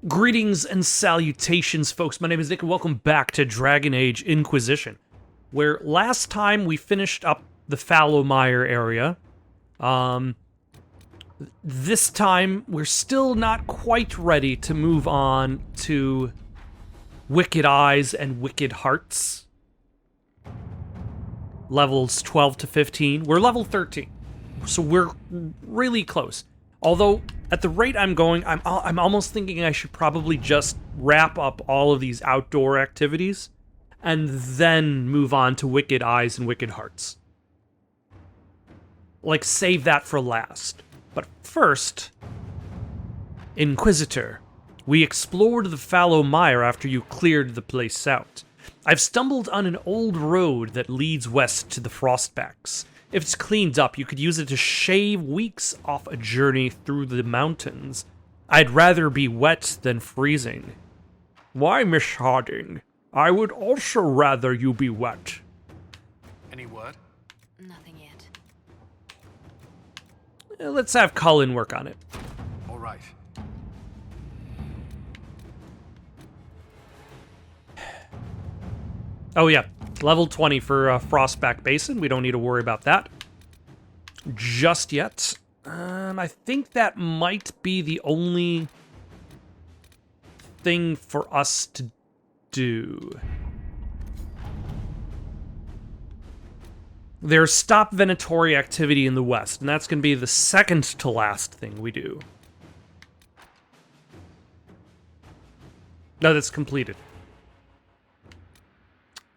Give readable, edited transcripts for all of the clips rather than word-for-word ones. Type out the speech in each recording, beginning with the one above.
Greetings and salutations, folks. My name is Nick, and welcome back to Dragon Age Inquisition, where last time we finished up the Fallowmire area. This time, we're still not quite ready to move on to Wicked Eyes and Wicked Hearts. Levels 12 to 15. We're level 13, so we're really close. Although, at the rate I'm going, I'm almost thinking I should probably just wrap up all of these outdoor activities and then move on to Wicked Eyes and Wicked Hearts. Like, save that for last. But first, Inquisitor, we explored the Fallowmire after you cleared the place out. I've stumbled on an old road that leads west to the Frostbacks. If it's cleaned up, you could use it to shave weeks off a journey through the mountains. I'd rather be wet than freezing. Why, Miss Harding? I would also rather you be wet. Any word? Nothing yet. Let's have Cullen work on it. All right. Oh yeah, level 20 for Frostback Basin. We don't need to worry about that just yet. I think that might be the only thing for us to do. There's Stop Venatori activity in the west, and that's going to be the second to last thing we do. No, that's completed.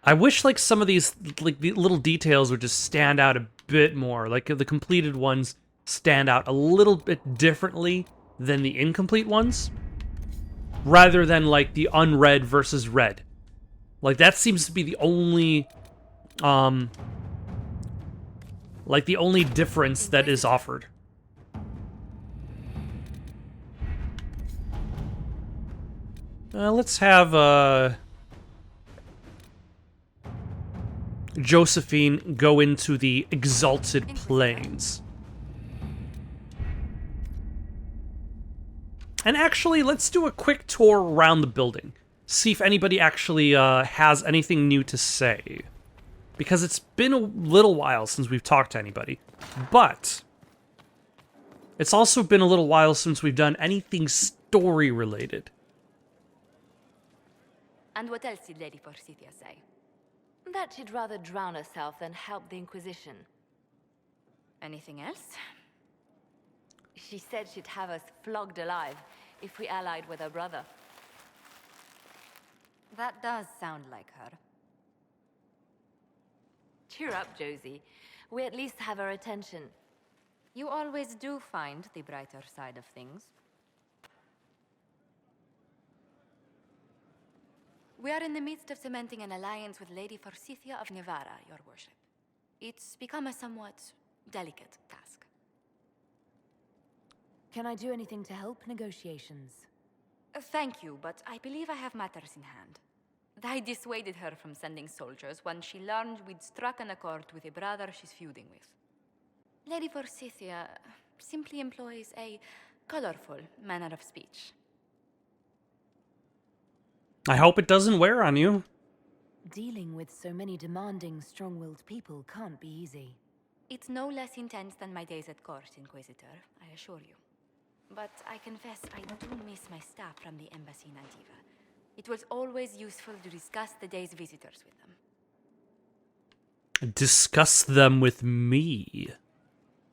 I wish, like, some of these, like, the little details would just stand out a bit more. Like, the completed ones stand out a little bit differently than the incomplete ones. Rather than, like, the unread versus read. Like, that seems to be the only, like, the only difference that is offered. Let's have, Josephine go into the Exalted Plains. And actually, let's do a quick tour around the building. See if anybody actually has anything new to say. Because it's been a little while since we've talked to anybody. But it's also been a little while since we've done anything story-related. And what else did Lady Forsythia say? That she'd rather drown herself than help the Inquisition. Anything else? She said she'd have us flogged alive if we allied with her brother. That does sound like her. Cheer up, Josie. We at least have her attention. You always do find the brighter side of things. We are in the midst of cementing an alliance with Lady Forsythia of Nevada, your worship. It's become a somewhat delicate task. Can I do anything to help negotiations? Thank you, but I believe I have matters in hand. I dissuaded her from sending soldiers when she learned we'd struck an accord with a brother she's feuding with. Lady Forsythia simply employs a colorful manner of speech. I hope it doesn't wear on you. Dealing with so many demanding, strong-willed people can't be easy. It's no less intense than my days at court, Inquisitor, I assure you. But I confess I do miss my staff from the embassy in Antiva. It was always useful to discuss the day's visitors with them. Discuss them with me.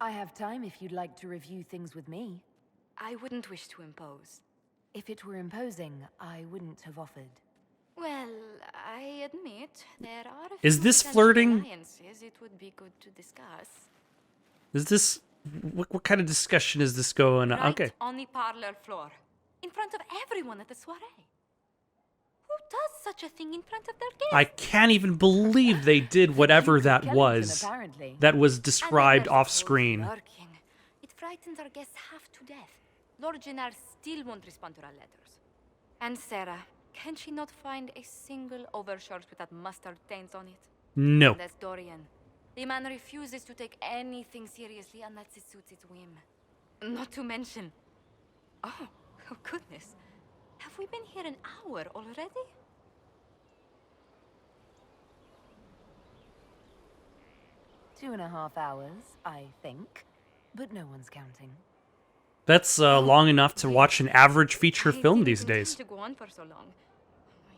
I have time if you'd like to review things with me. I wouldn't wish to impose. If it were imposing, I wouldn't have offered. Well, I admit there are a Is few this potential flirting? alliances it would be good to discuss. Is this... What kind of discussion is this going on? Right Okay. on the parlor floor, in front of everyone at the soiree. Who does such a thing in front of their guests? I can't even believe they did whatever that Skellington, was. apparently. That was And described they're off so screen. lurking. It frightens our guests half to death. Lord Gennard still won't respond to our letters. And Sarah, can she not find a single overshirt with that mustard taint on it? No. And there's Dorian. The man refuses to take anything seriously unless it suits his whim. Not to mention... Oh goodness. here an hour already? Two and a half hours, I think. But no one's counting. That's long enough to watch an average feature I film didn't these intend days. to go on for so long.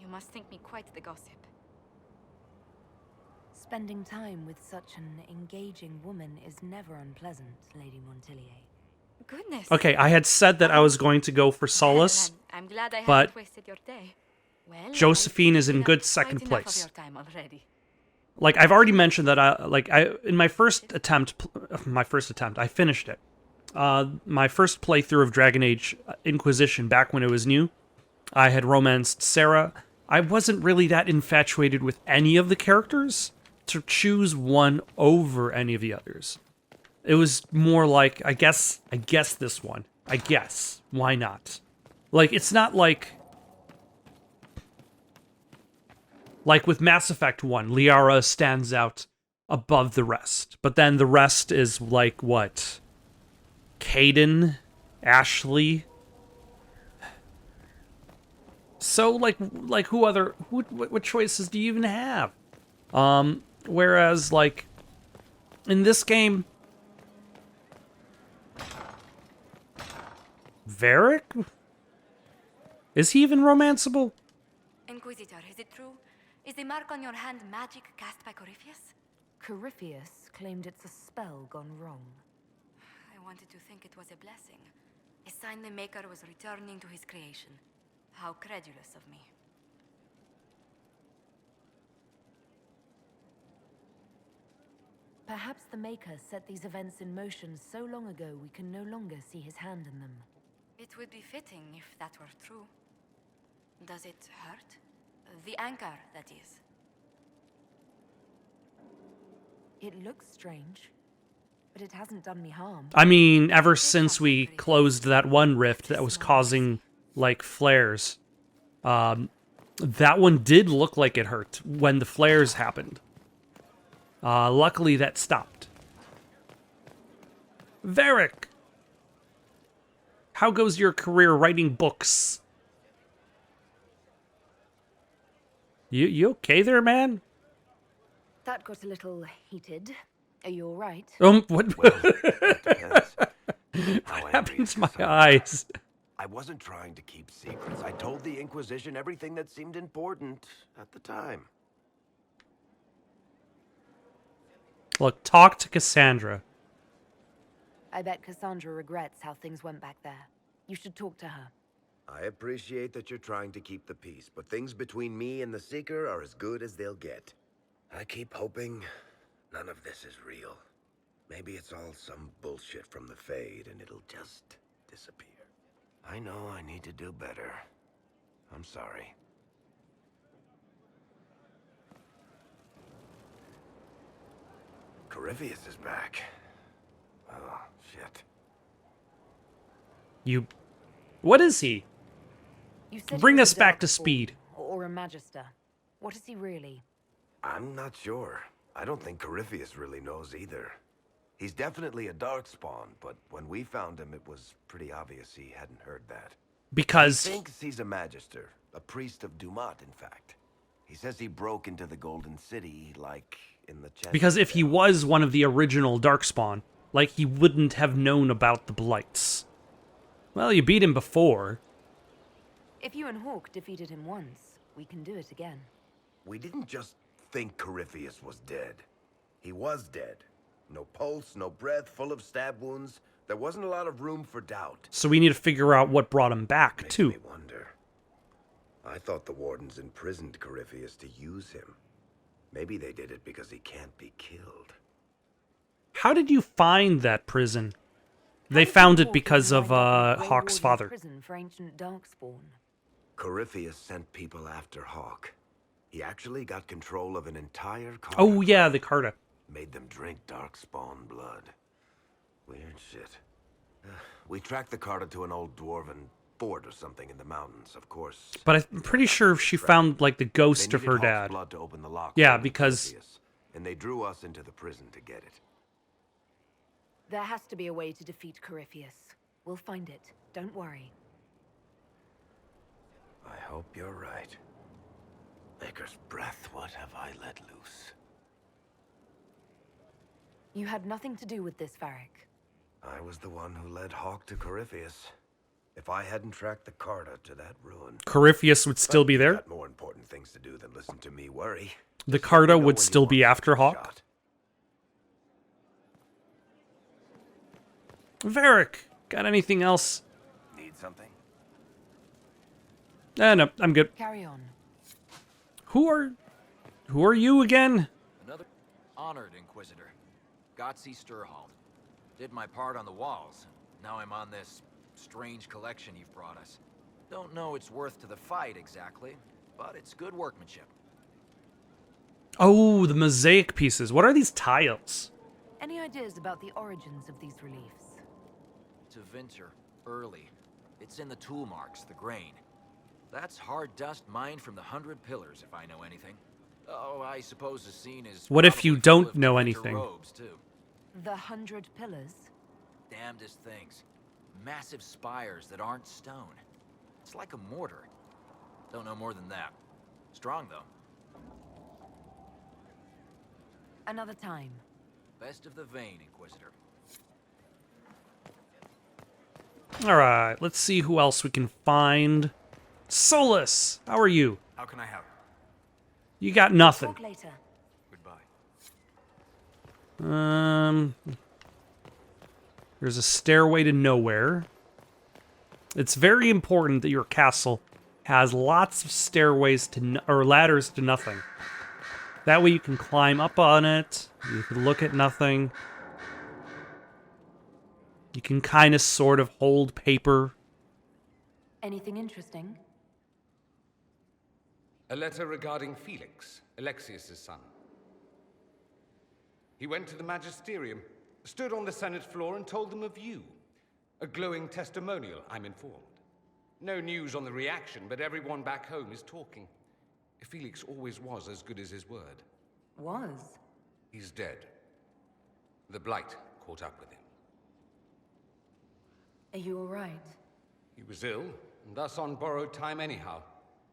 You must think me quite the gossip. Spending time with such an engaging woman is never unpleasant, Lady Montillier. Goodness. Okay, I had said that I was going to go for Solace, Well, I'm glad I but haven't wasted your day. Well, Josephine I've is in taken good up second quite enough of place. your time already. Like, I've already mentioned that in my first attempt, I finished it. My first playthrough of Dragon Age Inquisition, back when it was new, I had romanced Sarah. I wasn't really that infatuated with any of the characters to choose one over any of the others. It was more like, I guess this one. I guess. Why not? Like, it's not like with Mass Effect 1, Liara stands out above the rest. But then the rest is like, what? Caden? Ashley? So, what choices do you even have? Whereas, like, in this game, Varric? Is he even romanceable? Inquisitor, is it true? Is the mark on your hand magic cast by Corypheus? Corypheus claimed it's a spell gone wrong. I wanted to think it was a blessing. A sign the Maker was returning to his creation. How credulous of me. Perhaps the Maker set these events in motion so long ago we can no longer see his hand in them. It would be fitting if that were true. Does it hurt? The anchor, that is. It looks strange, but it hasn't done me harm. I mean, ever since we closed that one rift that was causing, like, flares, that one did look like it hurt when the flares happened. Luckily, that stopped. Varric! How goes your career writing books? You okay there, man? That got a little heated. Are you all right? What? Well, it depends. What happened to my eyes? I wasn't trying to keep secrets. I told the Inquisition everything that seemed important at the time. Look, talk to Cassandra. I bet Cassandra regrets how things went back there. You should talk to her. I appreciate that you're trying to keep the peace, but things between me and the Seeker are as good as they'll get. I keep hoping none of this is real. Maybe it's all some bullshit from the Fade and it'll just disappear. I know I need to do better. I'm sorry. Corypheus is back. Oh, shit. What is he? You said Bring he was us a back to Darkspawn, speed. or a Magister. What is he really? I'm not sure. I don't think Corypheus really knows either. He's definitely a Darkspawn, but when we found him, it was pretty obvious he hadn't heard that. Because He thinks he's a Magister, a priest of Dumat, in fact. He says he broke into the Golden City, like, in the chest. Because if he was one of the original Darkspawn, like, he wouldn't have known about the Blights. Well, you beat him before. If you and Hawk defeated him once, we can do it again. We didn't just think Corypheus was dead. He was dead. No pulse, no breath, full of stab wounds. There wasn't a lot of room for doubt. So we need to figure out what brought him back, Makes too. me wonder. I thought the Wardens imprisoned Corypheus to use him. Maybe they did it because he can't be killed. How did you find that prison? They How did found you it Hawk because even of wind up in the Grey Hawk's Warden's father. Prison for ancient Darkspawn. Corypheus sent people after Hawk. He actually got control of an entire Carta. Oh yeah, the Carta. Made them drink Darkspawn blood. Weird shit. We tracked the Carta to an old dwarven fort or something in the mountains, of course. But I'm pretty sure she found, like, the They ghost of needed her Hawk's dad. blood to open the lock Yeah, holding because- Corypheus, and they drew us into the prison to get it. There has to be a way to defeat Corypheus. We'll find it. Don't worry. I hope you're right. Maker's breath, what have I let loose? You had nothing to do with this, Varric. I was the one who led Hawk to Corypheus. If I hadn't tracked the Carta to that ruin... Corypheus would still be there. Got more important things to do than listen to me worry. The Just let me Carta know would when you still be want after a Hawk. shot. Varric, got anything else? Need something? No, I'm good. Carry on. Who are you again? Another honored Inquisitor. Gotzi Sturholm. Did my part on the walls. Now I'm on this strange collection you've brought us. Don't know its worth to the fight exactly, but it's good workmanship. Oh, the mosaic pieces. What are these tiles? Any ideas about the origins of these reliefs? To Vinter, early. It's in the tool marks, the grain. That's hard dust mined from the 100 Pillars, if I know anything. Oh, I suppose the scene is... What if you probably don't full of know Vinter anything? Robes, too. The 100 Pillars? Damnedest things. Massive spires that aren't stone. It's like a mortar. Don't know more than that. Strong, though. Another time. Best of the vein, Inquisitor. Alright, let's see who else we can find. Solus, how are you? How can I help? You got nothing. Talk later. Goodbye. There's a stairway to nowhere. It's very important that your castle has lots of stairways to or ladders to nothing. That way you can climb up on it. You can look at nothing. You can kind of sort of hold paper. Anything interesting? A letter regarding Felix, Alexius's son. He went to the magisterium, stood on the Senate floor and told them of you. A glowing testimonial, I'm informed. No news on the reaction, but everyone back home is talking. Felix always was as good as his word. Was? He's dead. The blight caught up with him. Are you alright? He was ill, and thus on borrowed time anyhow.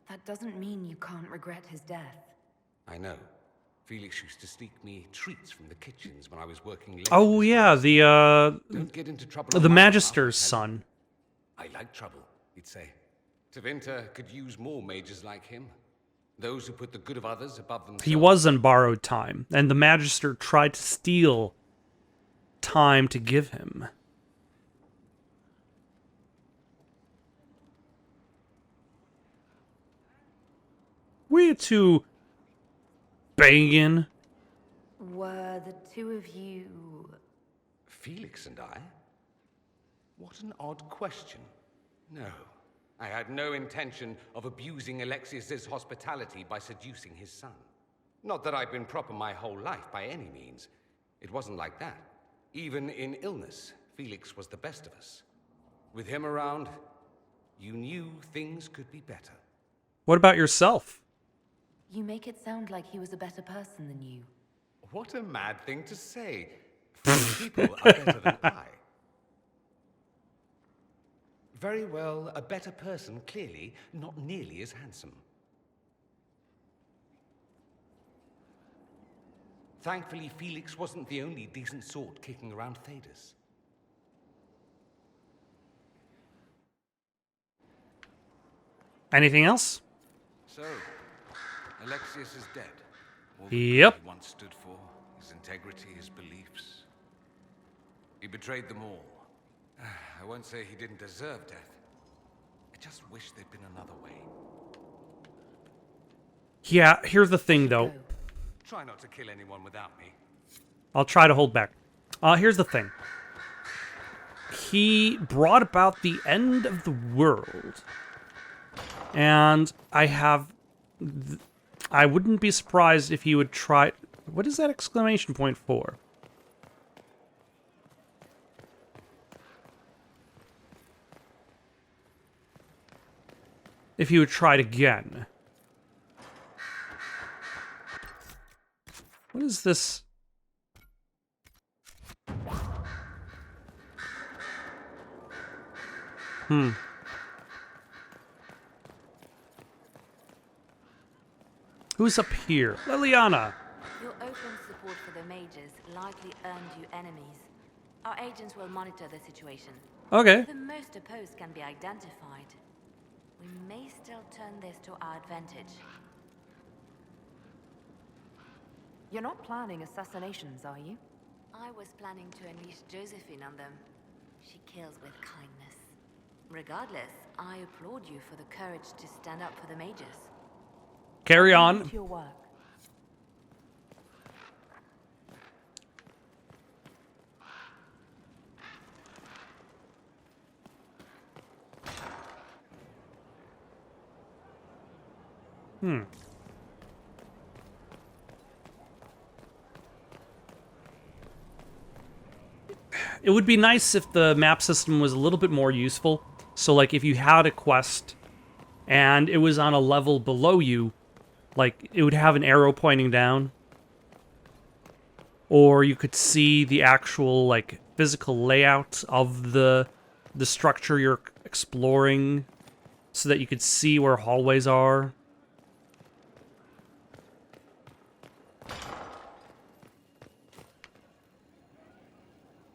That doesn't mean you can't regret his death. I know. Felix used to sneak me treats from the kitchens when I was working late. Oh yeah, Don't get into trouble on the my Magister's behalf, son. I like trouble, he'd say. Tevinter could use more mages like him. Those who put the good of others above themselves. He was on borrowed time, and the Magister tried to steal time to give him. We two banging. Were the two of you... Felix and I? What an odd question. No, I had no intention of abusing Alexius's hospitality by seducing his son. Not that I've been proper my whole life by any means. It wasn't like that. Even in illness, Felix was the best of us. With him around, you knew things could be better. What about yourself? You make it sound like he was a better person than you. What a mad thing to say. Few people are better than I. Very well, a better person, clearly, not nearly as handsome. Thankfully, Felix wasn't the only decent sort kicking around Thedas. Anything else? So, Alexius is dead. All the Yep. good he once stood for, his integrity, his beliefs. He betrayed them all. I won't say he didn't deserve death. I just wish there'd been another way. Yeah, here's the thing though. Go. Try not to kill anyone without me. I'll try to hold back. Here's the thing. He brought about the end of the world. And I wouldn't be surprised if he would try... What is that exclamation point for? If he would try it again. What is this? Who's up here? Liliana. Your open support for the mages likely earned you enemies. Our agents will monitor the situation. Okay. The most opposed can be identified. We may still turn this to our advantage. You're not planning assassinations, are you? I was planning to unleash Josephine on them. She kills with kindness. Regardless, I applaud you for the courage to stand up for the mages. Carry on. To your work. It would be nice if the map system was a little bit more useful. So, like, if you had a quest and it was on a level below you, like, it would have an arrow pointing down. Or you could see the actual, like, physical layout of the structure you're exploring so that you could see where hallways are.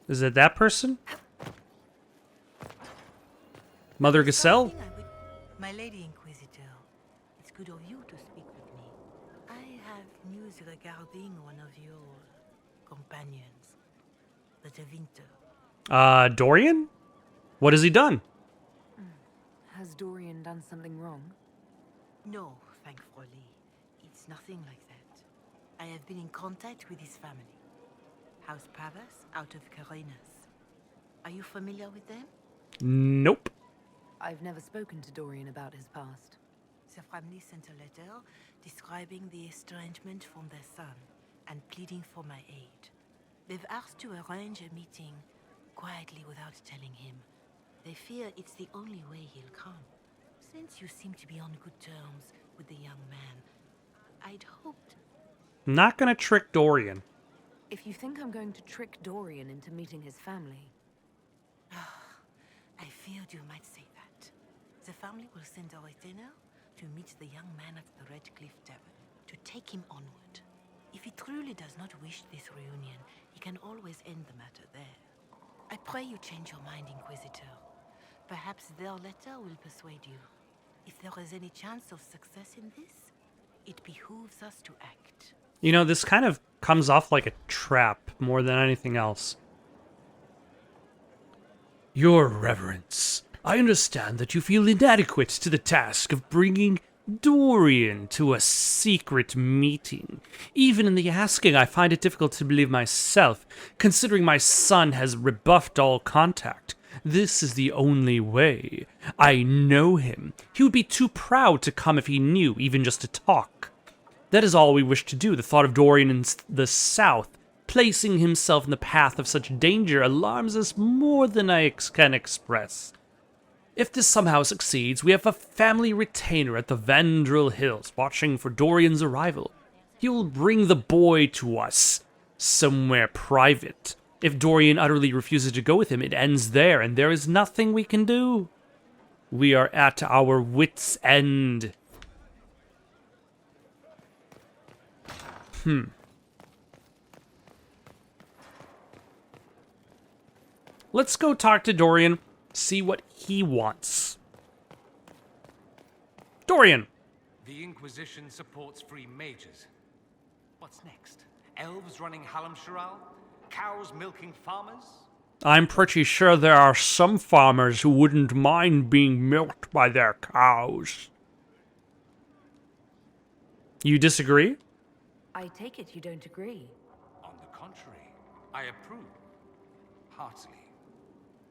Is it that person? Mother Gazelle? My Lady Inquisitor, it's good of you to speak with me. I have news regarding one of your companions, the De Winter. Dorian? What has he done? Has Dorian done something wrong? No, thankfully. It's nothing like that. I have been in contact with his family. House Pavas, out of Carenas. Are you familiar with them? Nope. I've never spoken to Dorian about his past. The family sent a letter describing the estrangement from their son and pleading for my aid. They've asked to arrange a meeting quietly without telling him. They fear it's the only way he'll come. Since you seem to be on good terms with the young man, I'd hoped... Not gonna trick Dorian. If you think I'm going to trick Dorian into meeting his family... I feared you might say that. The family will send a retainer to meet the young man at the Red Cliff Tavern, to take him onward. If he truly does not wish this reunion, he can always end the matter there. I pray you change your mind, Inquisitor. Perhaps their letter will persuade you. If there is any chance of success in this, it behooves us to act. You know, this kind of comes off like a trap more than anything else. Your Reverence, I understand that you feel inadequate to the task of bringing Dorian to a secret meeting. Even in the asking, I find it difficult to believe myself, considering my son has rebuffed all contact. This is the only way. I know him. He would be too proud to come if he knew, even just to talk. That is all we wish to do. The thought of Dorian in the south, placing himself in the path of such danger, alarms us more than I can express. If this somehow succeeds, we have a family retainer at the Vandrel Hills watching for Dorian's arrival. He will bring the boy to us, somewhere private. If Dorian utterly refuses to go with him, it ends there, and there is nothing we can do. We are at our wits' end. Let's go talk to Dorian, see what he wants. Dorian! The Inquisition supports free mages. What's next? Elves running Halamsharal? Cows milking farmers? I'm pretty sure there are some farmers who wouldn't mind being milked by their cows. You disagree? I take it you don't agree. On the contrary, I approve. Heartily.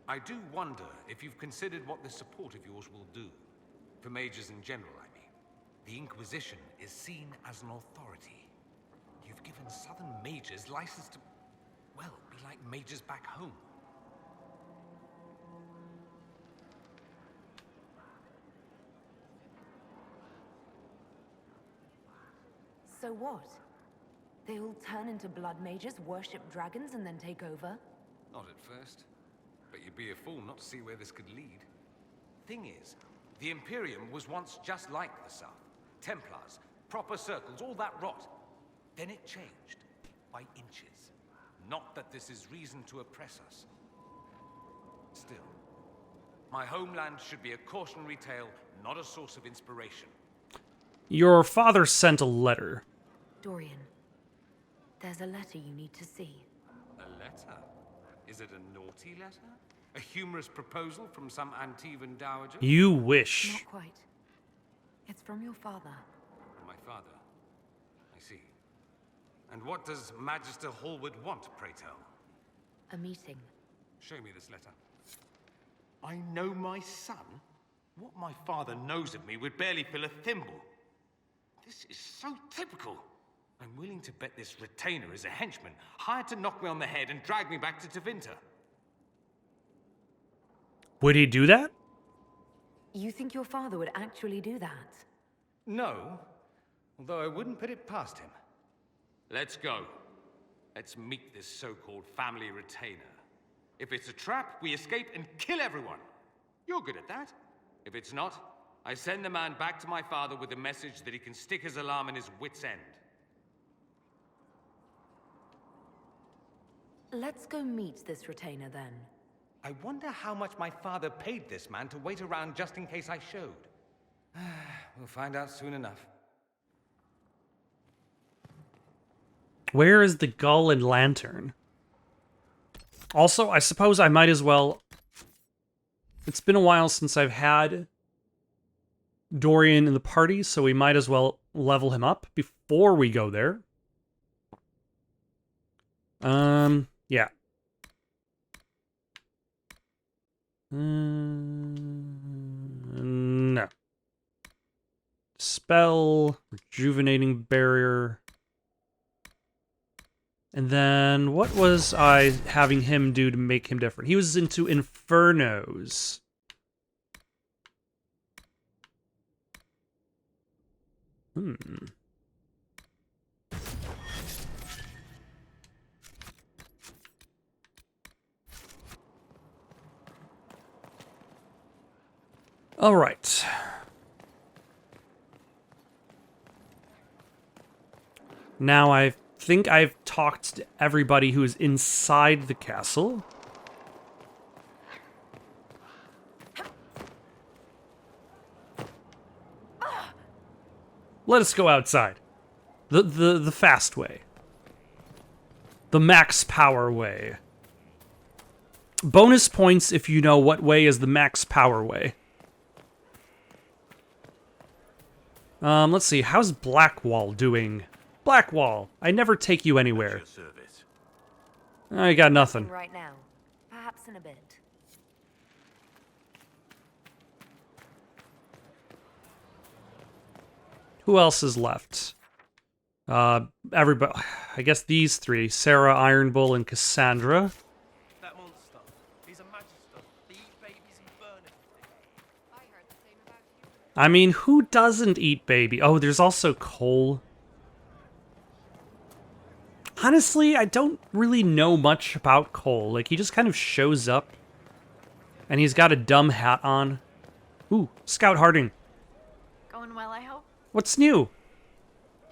I do wonder if you've considered what this support of yours will do. For mages in general, I mean. The Inquisition is seen as an authority. You've given southern mages license to, well, be like mages back home. So what? They all turn into blood mages, worship dragons, and then take over? Not at first. But you'd be a fool not to see where this could lead. Thing is, the Imperium was once just like the South. Templars, proper circles, all that rot. Then it changed, by inches. Not that this is reason to oppress us. Still, my homeland should be a cautionary tale, not a source of inspiration. Your father sent a letter. Dorian, there's a letter you need to see. A letter? Is it a naughty letter? A humorous proposal from some Antivan dowager? You wish. Not quite. It's from your father. From my father? I see. And what does Magister Hallwood want, pray tell? A meeting. Show me this letter. I know my son? What my father knows of me would barely fill a thimble. This is so typical. I'm willing to bet this retainer is a henchman, hired to knock me on the head and drag me back to Tevinter. Would he do that? You think your father would actually do that? No, although I wouldn't put it past him. Let's go. Let's meet this so-called family retainer. If it's a trap, we escape and kill everyone. You're good at that. If it's not, I send the man back to my father with a message that he can stick his alarm in his wit's end. Let's go meet this retainer then. I wonder how much my father paid this man to wait around just in case I showed. We'll find out soon enough. Where is the gull and lantern? Also, I suppose I might as well... It's been a while since I've had Dorian in the party, so we might as well level him up before we go there. Yeah. No. Spell, rejuvenating barrier. And then, what was I having him do to make him different? He was into Infernos. All right. Now I think I've talked to everybody who is inside the castle. Let us go outside. The fast way. The max power way. Bonus points if you know what way is the max power way. Let's see, how's Blackwall doing? Blackwall, I never take you anywhere. I got nothing. Right now. Perhaps in a bit. Who else is left? Everybody. I guess these three. Sarah, Iron Bull, and Cassandra. That monster. He's a magister. They eat babies and burn everything. I heard the same about you. I mean, who doesn't eat baby? Oh, there's also Cole. Honestly, I don't really know much about Cole. Like, he just kind of shows up. And he's got a dumb hat on. Ooh, Scout Harding. Going well, I hope? What's new?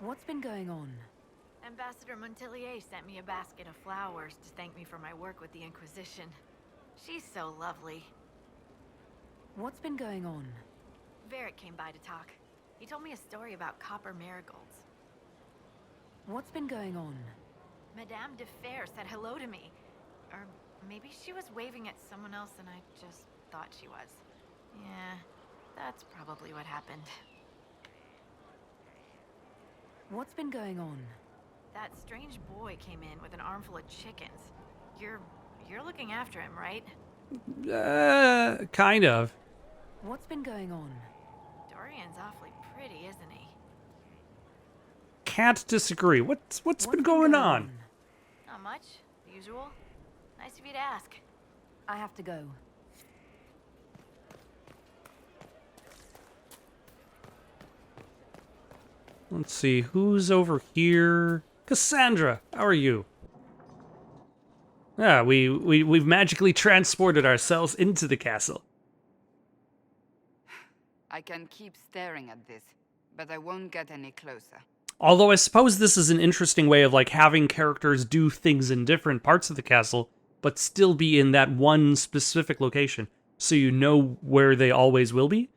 What's been going on? Ambassador Montelier sent me a basket of flowers to thank me for my work with the Inquisition. She's so lovely. What's been going on? Varric came by to talk. He told me a story about copper marigolds. What's been going on? Madame de Fer said hello to me. Or maybe she was waving at someone else and I just thought she was. Yeah, that's probably what happened. What's been going on? That strange boy came in with an armful of chickens. You're looking after him, right? Kind of. What's been going on? Dorian's awfully pretty, isn't he? Can't disagree. What's been going on? Not much. Usual. Nice of you to ask. I have to go. Let's see, who's over here? Cassandra, how are you? Yeah, we've magically transported ourselves into the castle. I can keep staring at this. but I won't get any closer. Although I suppose this is an interesting way of like having characters do things in different parts of the castle, but still be in that one specific location, so you know where they always will be.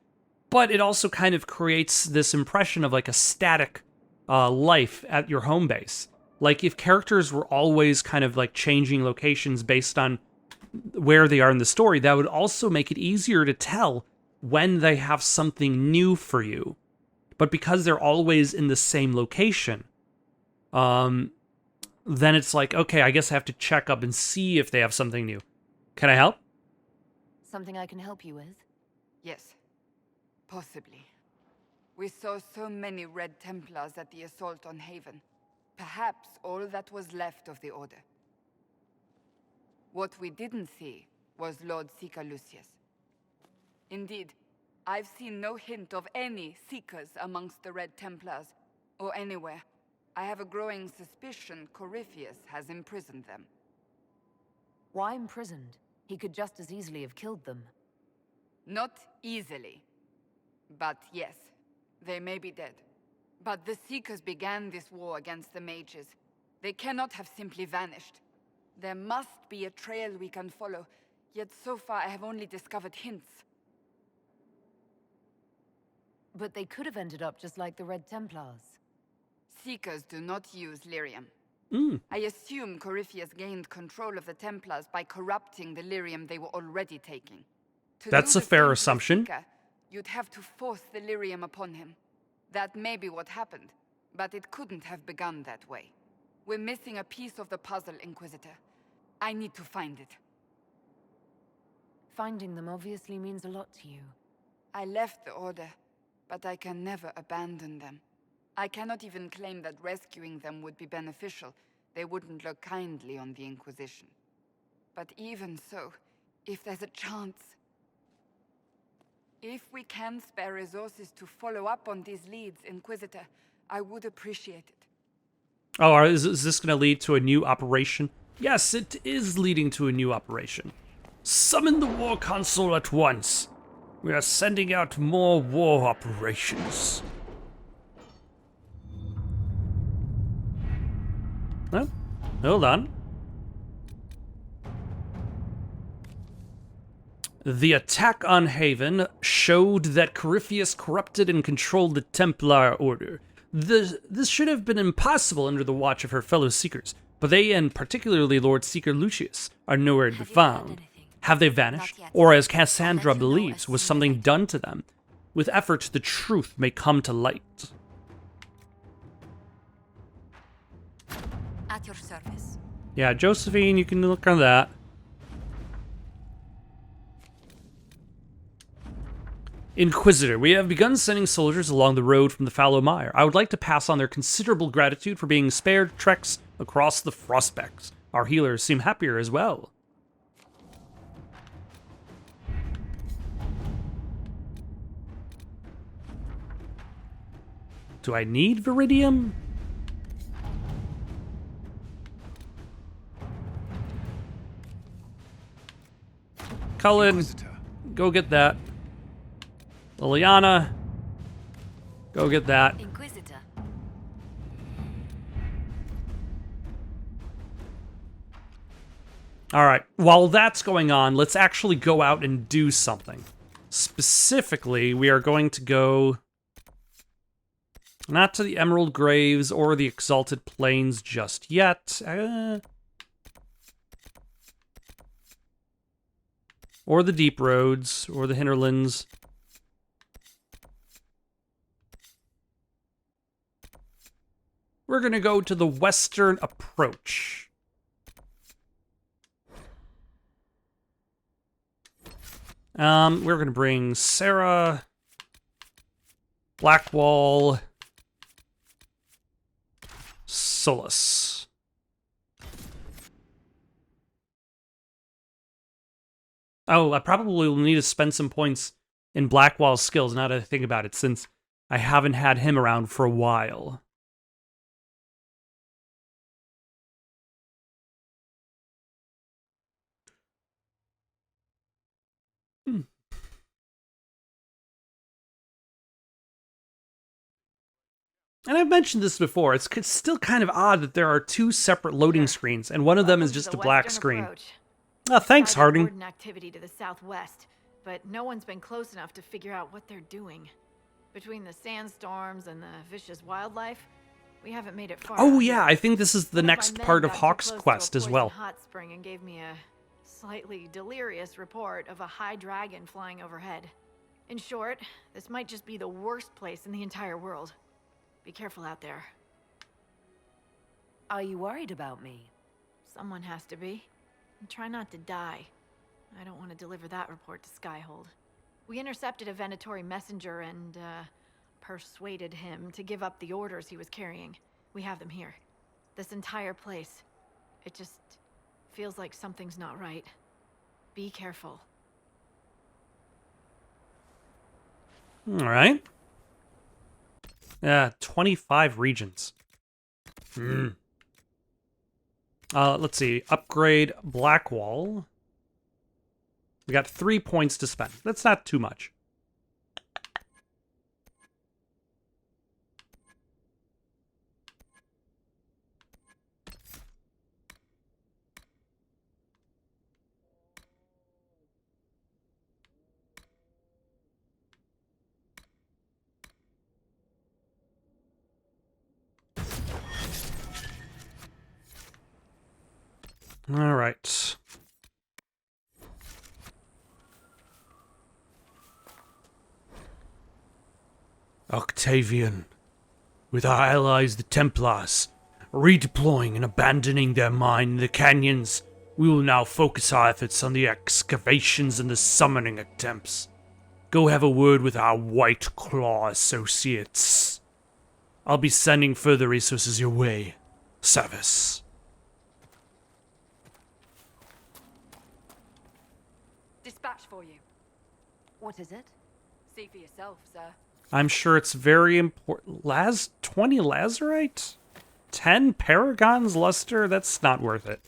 But it also kind of creates this impression of like a static life at your home base. Like if characters were always kind of like changing locations based on where they are in the story, that would also make it easier to tell when they have something new for you. But because they're always in the same location, then it's like, okay, I guess I have to check up and see if they have something new. Can I help? Something I can help you with? Yes, possibly. We saw so many Red Templars at the assault on Haven. Perhaps all that was left of the Order. What we didn't see was Lord Seeker Lucius. Indeed, I've seen no hint of any Seekers amongst the Red Templars, or anywhere. I have a growing suspicion Corypheus has imprisoned them. Why imprisoned? He could just as easily have killed them. Not easily. But yes, they may be dead. But the Seekers began this war against the mages. They cannot have simply vanished. There must be a trail we can follow, yet so far I have only discovered hints. But they could have ended up just like the Red Templars. Seekers do not use lyrium. Mm. I assume Corypheus gained control of the Templars by corrupting the lyrium they were already taking. To That's do a the fair same to assumption. Seeker, you'd have to force the lyrium upon him. That may be what happened, but it couldn't have begun that way. We're missing a piece of the puzzle, Inquisitor. I need to find it. Finding them obviously means a lot to you. I left the Order, but I can never abandon them. I cannot even claim that rescuing them would be beneficial. They wouldn't look kindly on the Inquisition. But even so, if there's a chance... If we can spare resources to follow up on these leads, Inquisitor, I would appreciate it. Oh, is this going to lead to a new operation? Yes, it is leading to a new operation. Summon the war console at once. We are sending out more war operations. Oh, hold on. The attack on Haven showed that Corypheus corrupted and controlled the Templar Order. This should have been impossible under the watch of her fellow Seekers, but they, and particularly Lord Seeker Lucius, are nowhere to be found. Have they vanished? Or, as Cassandra believes, was something done to them? With effort, the truth may come to light. At your service. Yeah, Josephine, you can look on that. Inquisitor, we have begun sending soldiers along the road from the Fallow Mire. I would like to pass on their considerable gratitude for being spared treks across the Frostbacks. Our healers seem happier as well. Do I need Viridium? Cullen, go get that. Liliana, go get that. Inquisitor. Alright, while that's going on, let's actually go out and do something. Specifically, we are going to go... not to the Emerald Graves or the Exalted Plains just yet. Or the Deep Roads, or the Hinterlands. We're going to go to the Western Approach. We're going to bring Sarah, Blackwall, Solus. Oh, I probably will need to spend some points in Blackwall's skills now that I think about it, since I haven't had him around for a while. And I've mentioned this before, it's still kind of odd that there are two separate loading screens, and one of them is just a black screen. Oh, thanks, Harding. Activity to the southwest, but no one's been close enough to figure out what they're doing. Between the sandstorms and the vicious wildlife, we haven't made it far. Oh yeah, I think this is the next part of Hawk's quest as well. Hot spring and gave me a slightly delirious report of a high dragon flying overhead. In short, this might just be the worst place in the entire world. Be careful out there. Are you worried about me? Someone has to be. And try not to die. I don't want to deliver that report to Skyhold. We intercepted a Venatori messenger and, persuaded him to give up the orders he was carrying. We have them here. This entire place. It just feels like something's not right. Be careful. All right. 25 regions. Let's see. Upgrade Blackwall. We got 3 points to spend. That's not too much. All right. Octavian, with our allies the Templars, redeploying and abandoning their mine in the canyons, we will now focus our efforts on the excavations and the summoning attempts. Go have a word with our White Claw associates. I'll be sending further resources your way. Service. Dispatch for you. What is it? See for yourself, sir. I'm sure it's very important. 20 Lazarite? 10 Paragon's Luster? That's not worth it.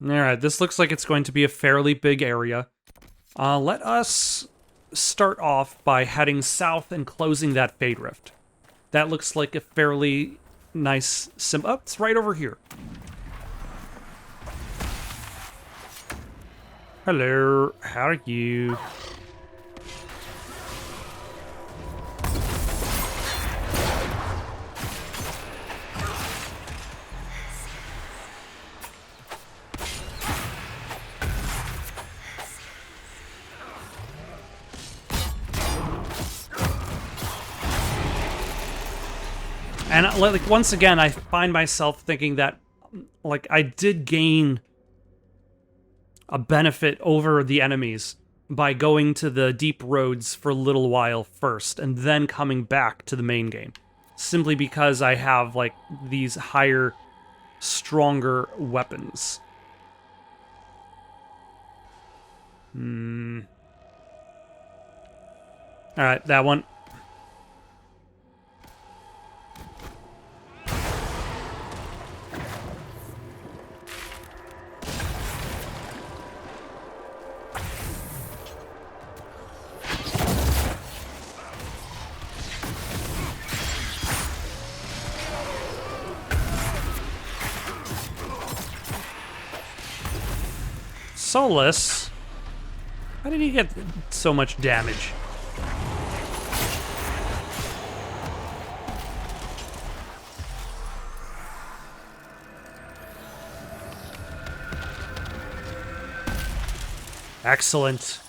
Alright, this looks like it's going to be a fairly big area. Let us start off by heading south and closing that Fade Rift. That looks like a fairly nice oh, it's right over here. Hello, how are you? And like once again, I find myself thinking that like I did gain a benefit over the enemies by going to the deep roads for a little while first and then coming back to the main game. Simply because I have like these higher, stronger weapons. Alright, that one. Solus? How did he get so much damage? Excellent.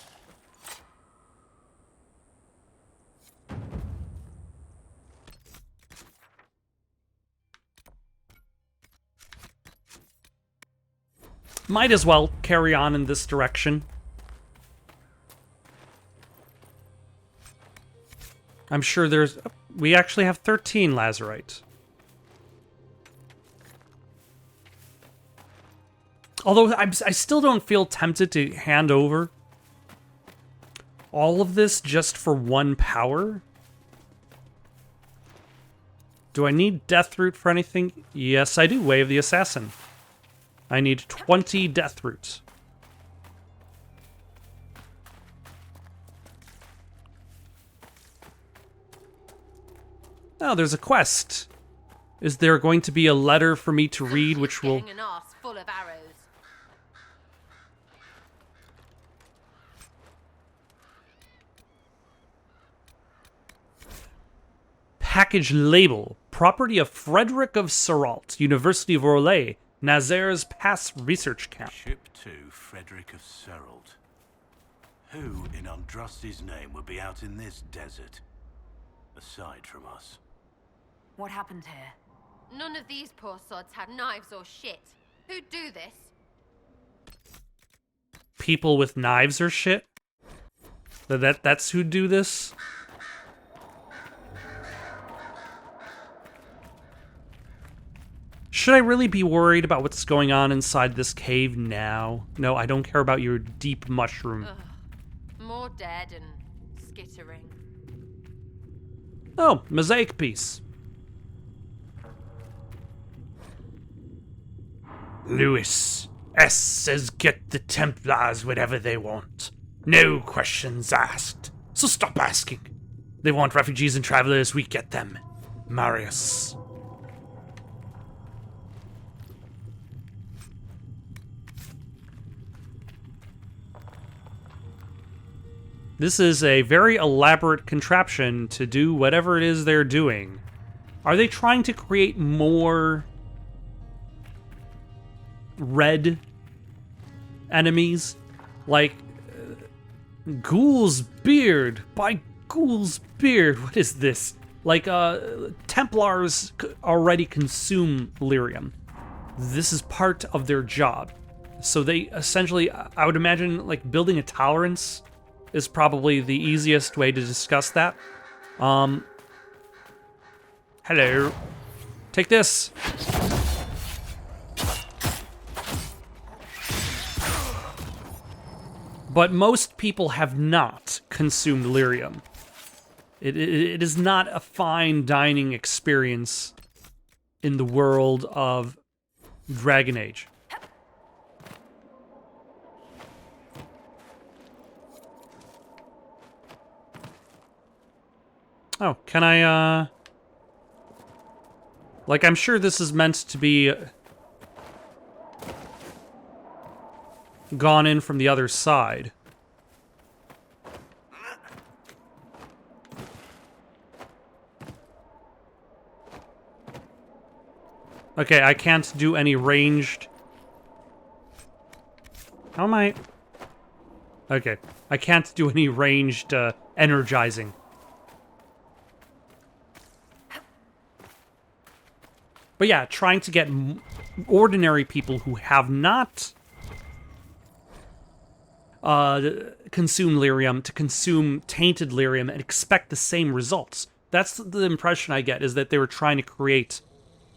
Might as well carry on in this direction. I'm sure there's... We actually have 13 Lazarite. Although I still don't feel tempted to hand over all of this just for one power. Do I need Deathroot for anything? Yes, I do. Way of the Assassin. I need 20 Deathroot. Oh, there's a quest. Is there going to be a letter for me to read, which will... Getting an arse full of arrows. Package label. Property of Frederick of Seralt, University of Orlais, Nazer's past research camp. Ship to Frederick of Seralt. Who in Andraste's name would be out in this desert? Aside from us. What happened here? None of these poor sods had knives or shit. Who'd do this? People with knives or shit? That's who do this? Should I really be worried about what's going on inside this cave now? No, I don't care about your deep mushroom. Ugh. More dead and skittering. Oh, mosaic piece. Lewis, S says get the Templars whatever they want. No questions asked. So stop asking. They want refugees and travelers, we get them. Marius. This is a very elaborate contraption to do whatever it is they're doing. Are they trying to create more red enemies? Like, Ghoul's Beard. By Ghoul's Beard, what is this? Like, Templars already consume lyrium. This is part of their job. So they essentially, I would imagine, like, building a tolerance is probably the easiest way to discuss that. Hello. Take this. But most people have not consumed lyrium. It is not a fine dining experience in the world of Dragon Age. Oh, can I, like, I'm sure this is meant to be gone in from the other side. Okay, I can't do any ranged... How am I... Okay, I can't do any ranged, energizing. But yeah, trying to get ordinary people who have not consumed lyrium to consume tainted lyrium and expect the same results. That's the impression I get, is that they were trying to create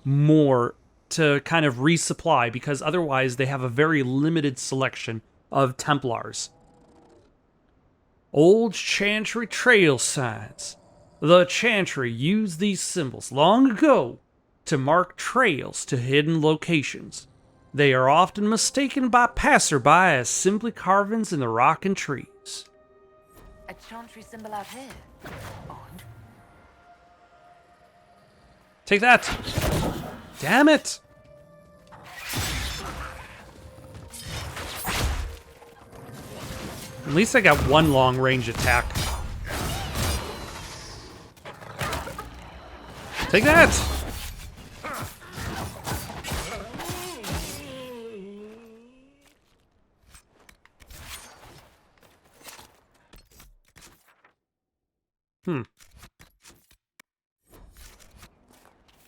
more to kind of resupply, because otherwise they have a very limited selection of Templars. Old Chantry trail signs. The Chantry used these symbols long ago to mark trails to hidden locations. They are often mistaken by passerby as simply carvings in the rock and trees. A chantry symbol out here. Odd. Take that! Damn it! At least I got one long-range attack. Take that!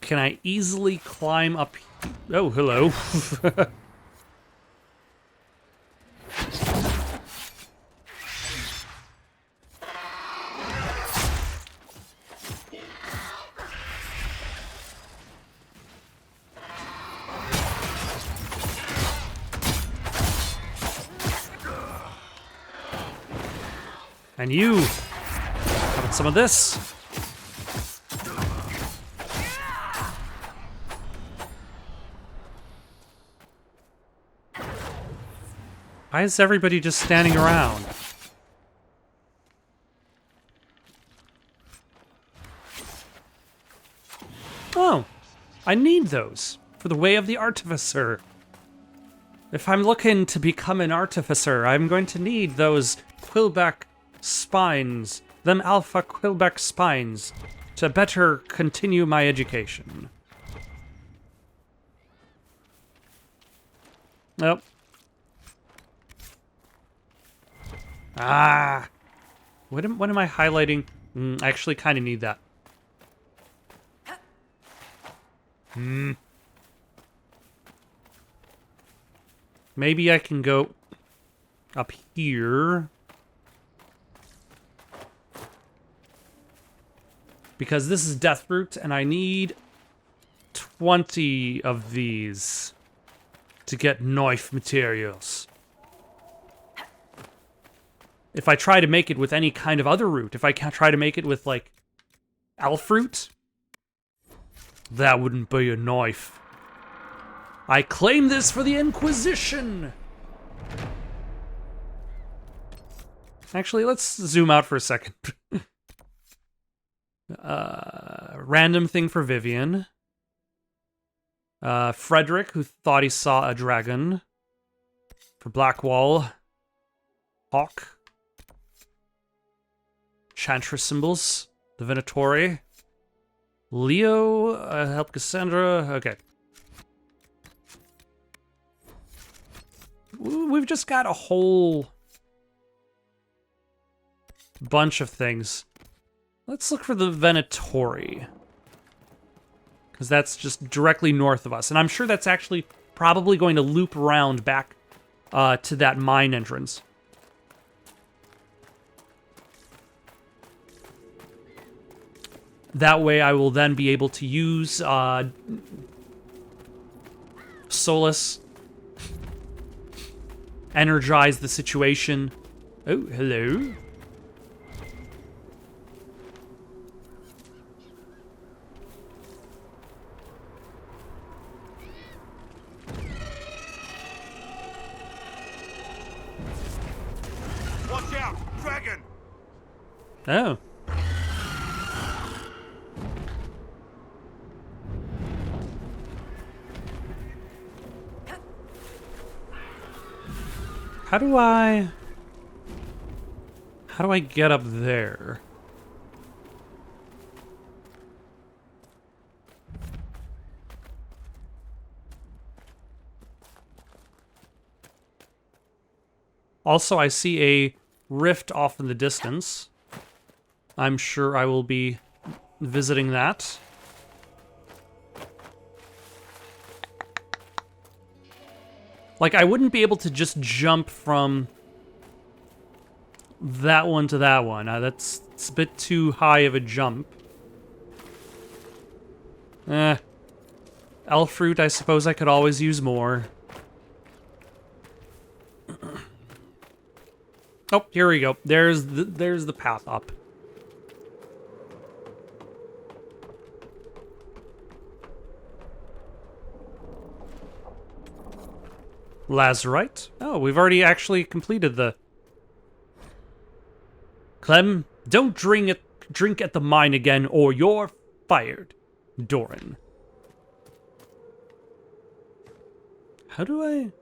Can I easily climb up? Oh, hello. And you. How about some of this? Why is everybody just standing around? Oh, I need those for the Way of the Artificer. If I'm looking to become an artificer, I'm going to need those Quillback spines, them alpha Quillback spines, to better continue my education. Nope. Ah! What am I highlighting? I actually kind of need that. Maybe I can go up here. Because this is Deathroot, and I need 20 of these to get knife materials. If I try to make it with any kind of other root, if I can't try to make it with, like, elf root, that wouldn't be a knife. I claim this for the Inquisition! Actually, let's zoom out for a second. Random thing for Vivian. Frederick, who thought he saw a dragon. For Blackwall. Hawk. Chantress symbols. The Venatori. Leo, help Cassandra. Okay. We've just got a whole bunch of things. Let's look for the Venatori. Because that's just directly north of us. And I'm sure that's actually probably going to loop around back to that mine entrance. That way I will then be able to use Solus. Energize the situation. Oh, hello. Watch out! Dragon! Oh. How do I get up there? Also, I see a rift off in the distance. I'm sure I will be visiting that. Like, I wouldn't be able to just jump from that one to that one. It's a bit too high of a jump. Elf fruit, I suppose I could always use more. Oh, here we go. There's the path up. Lazarite. Oh, we've already actually completed the... Clem, don't drink at the mine again or you're fired. Doran. How do I...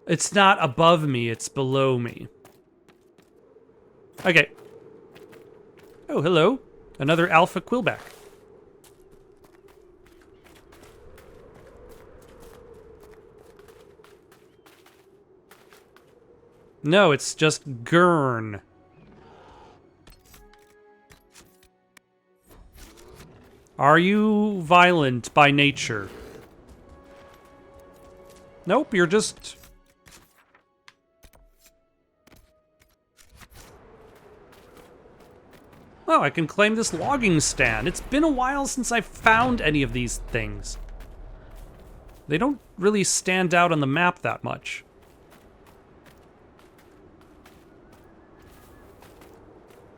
It's not above me, it's below me. Okay. Oh, hello. Another alpha Quillback. No, it's just Gurn. Are you violent by nature? Nope, you're just... Oh, I can claim this logging stand. It's been a while since I've found any of these things. They don't really stand out on the map that much.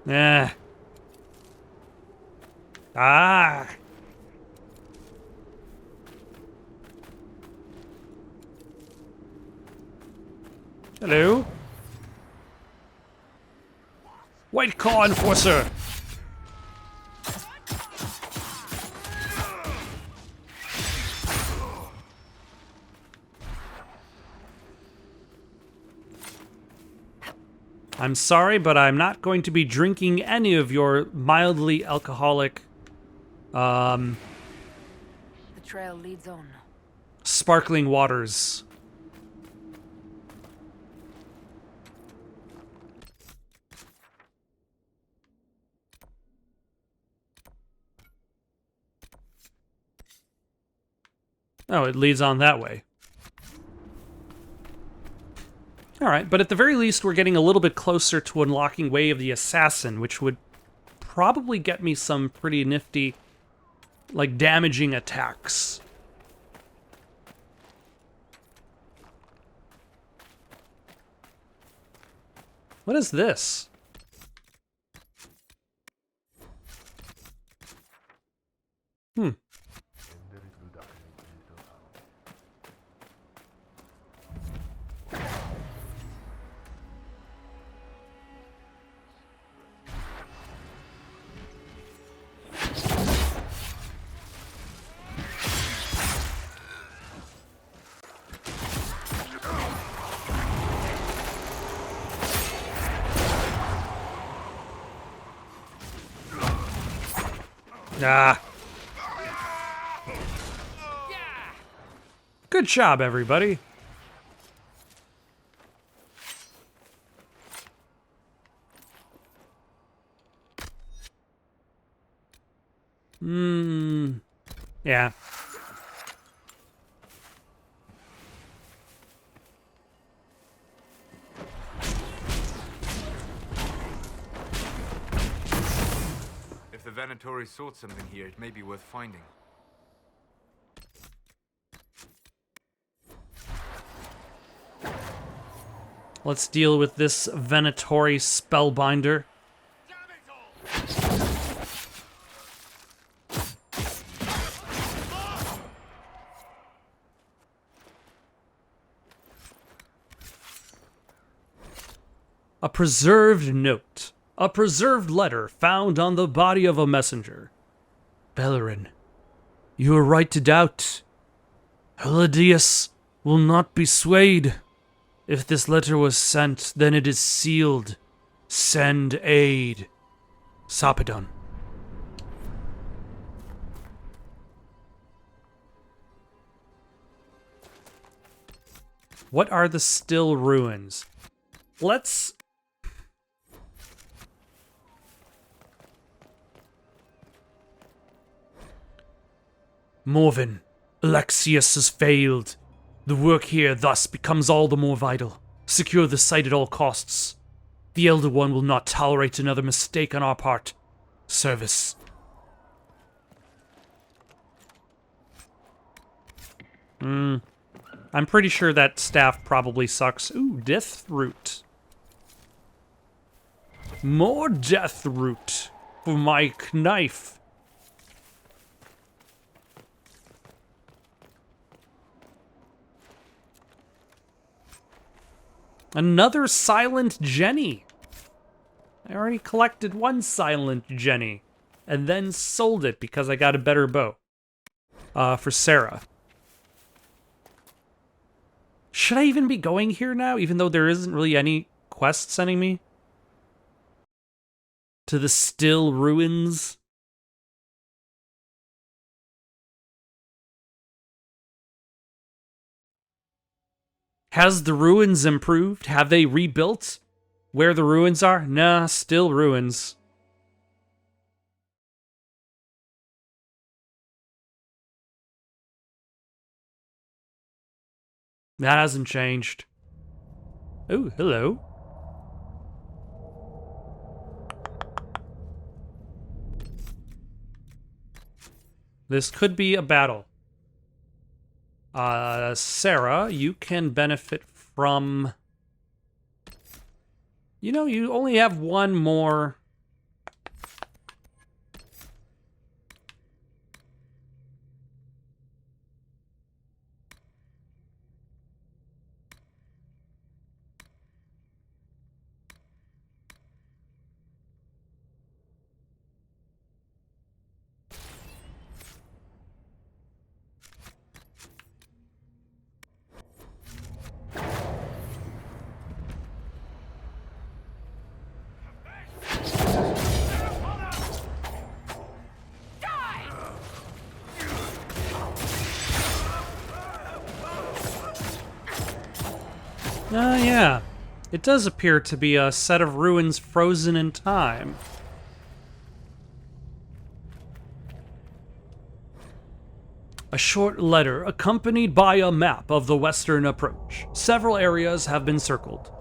Ah. Ah. Hello. White Claw Enforcer. I'm sorry, but I'm not going to be drinking any of your mildly alcoholic, The trail leads on. sparkling waters. Oh, it leads on that way. Alright, but at the very least, we're getting a little bit closer to unlocking Way of the Assassin, which would probably get me some pretty nifty, like, damaging attacks. What is this? Ah. Good job, everybody. Yeah. If the Venatori sought something here, it may be worth finding. Let's deal with this Venatori spellbinder. A preserved note. A preserved letter found on the body of a messenger. Bellerin, you are right to doubt. Heladius will not be swayed. If this letter was sent, then it is sealed. Send aid. Sarpedon. What are the still ruins? Let's... Morven, Alexius has failed. The work here thus becomes all the more vital. Secure the site at all costs. The Elder One will not tolerate another mistake on our part. Service. I'm pretty sure that staff probably sucks. Ooh, Death Root. More Death Root for my knife. Another Silent Jenny. I already collected one Silent Jenny and then sold it because I got a better bow. For Sarah. Should I even be going here now, even though there isn't really any quest sending me? To the still ruins? Has the ruins improved? Have they rebuilt where the ruins are? Nah, still ruins. That hasn't changed. Oh, hello. This could be a battle. Sarah, you can benefit from... You know, you only have one more... yeah. It does appear to be a set of ruins frozen in time. A short letter accompanied by a map of the western approach. Several areas have been circled.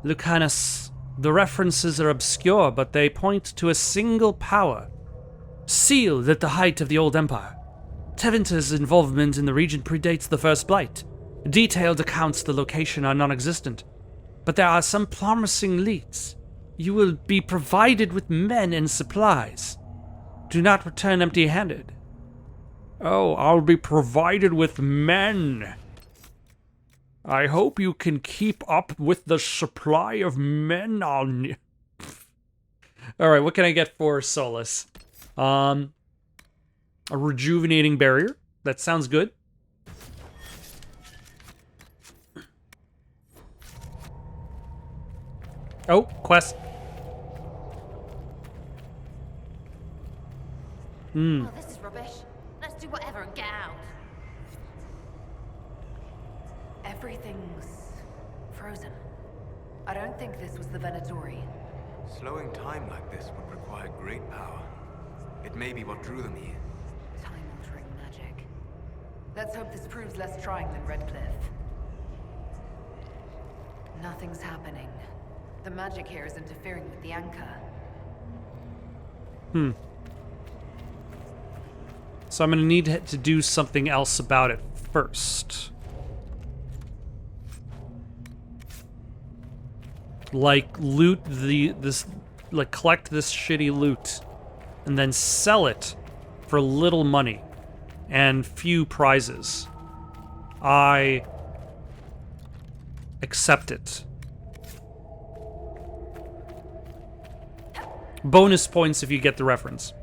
Lucanus, the references are obscure, but they point to a single power, sealed at the height of the Old Empire. Tevinter's involvement in the region predates the First Blight. Detailed accounts of the location are non-existent, but there are some promising leads. You will be provided with men and supplies. Do not return empty-handed. Oh, I'll be provided with men. I hope you can keep up with the supply of men on... Alright, what can I get for Solus? A rejuvenating barrier. That sounds good. Oh, quest. Oh, this is rubbish. Let's do whatever and get out. Everything's frozen. I don't think this was the Venatori. Slowing time like this would require great power. It may be what drew them here. Time-altering magic. Let's hope this proves less trying than Redcliffe. Nothing's happening. The magic here is interfering with the anchor. So I'm going to need to do something else about it first. Like loot collect this shitty loot and then sell it for little money and few prizes. I accept it. Bonus points if you get the reference.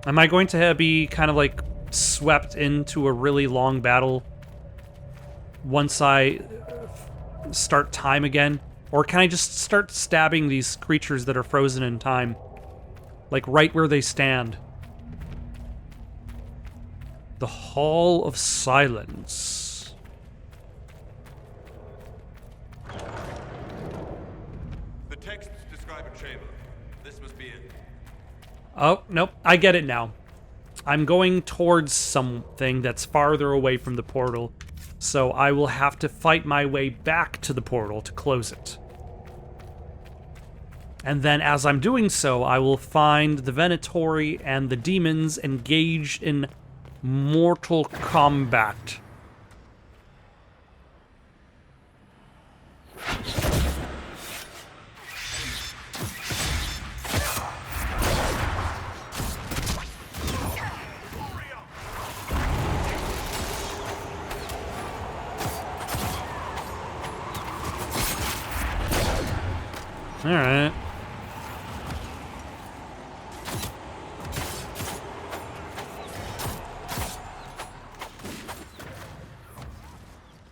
Am I going to be kind of like swept into a really long battle once I start time again? Or can I just start stabbing these creatures that are frozen in time? Like right where they stand. The Hall of Silence. The texts describe a chamber. This must be it. Oh, nope. I get it now. I'm going towards something that's farther away from the portal, so I will have to fight my way back to the portal to close it. And then as I'm doing so, I will find the Venatori and the demons engaged in mortal combat. Alright.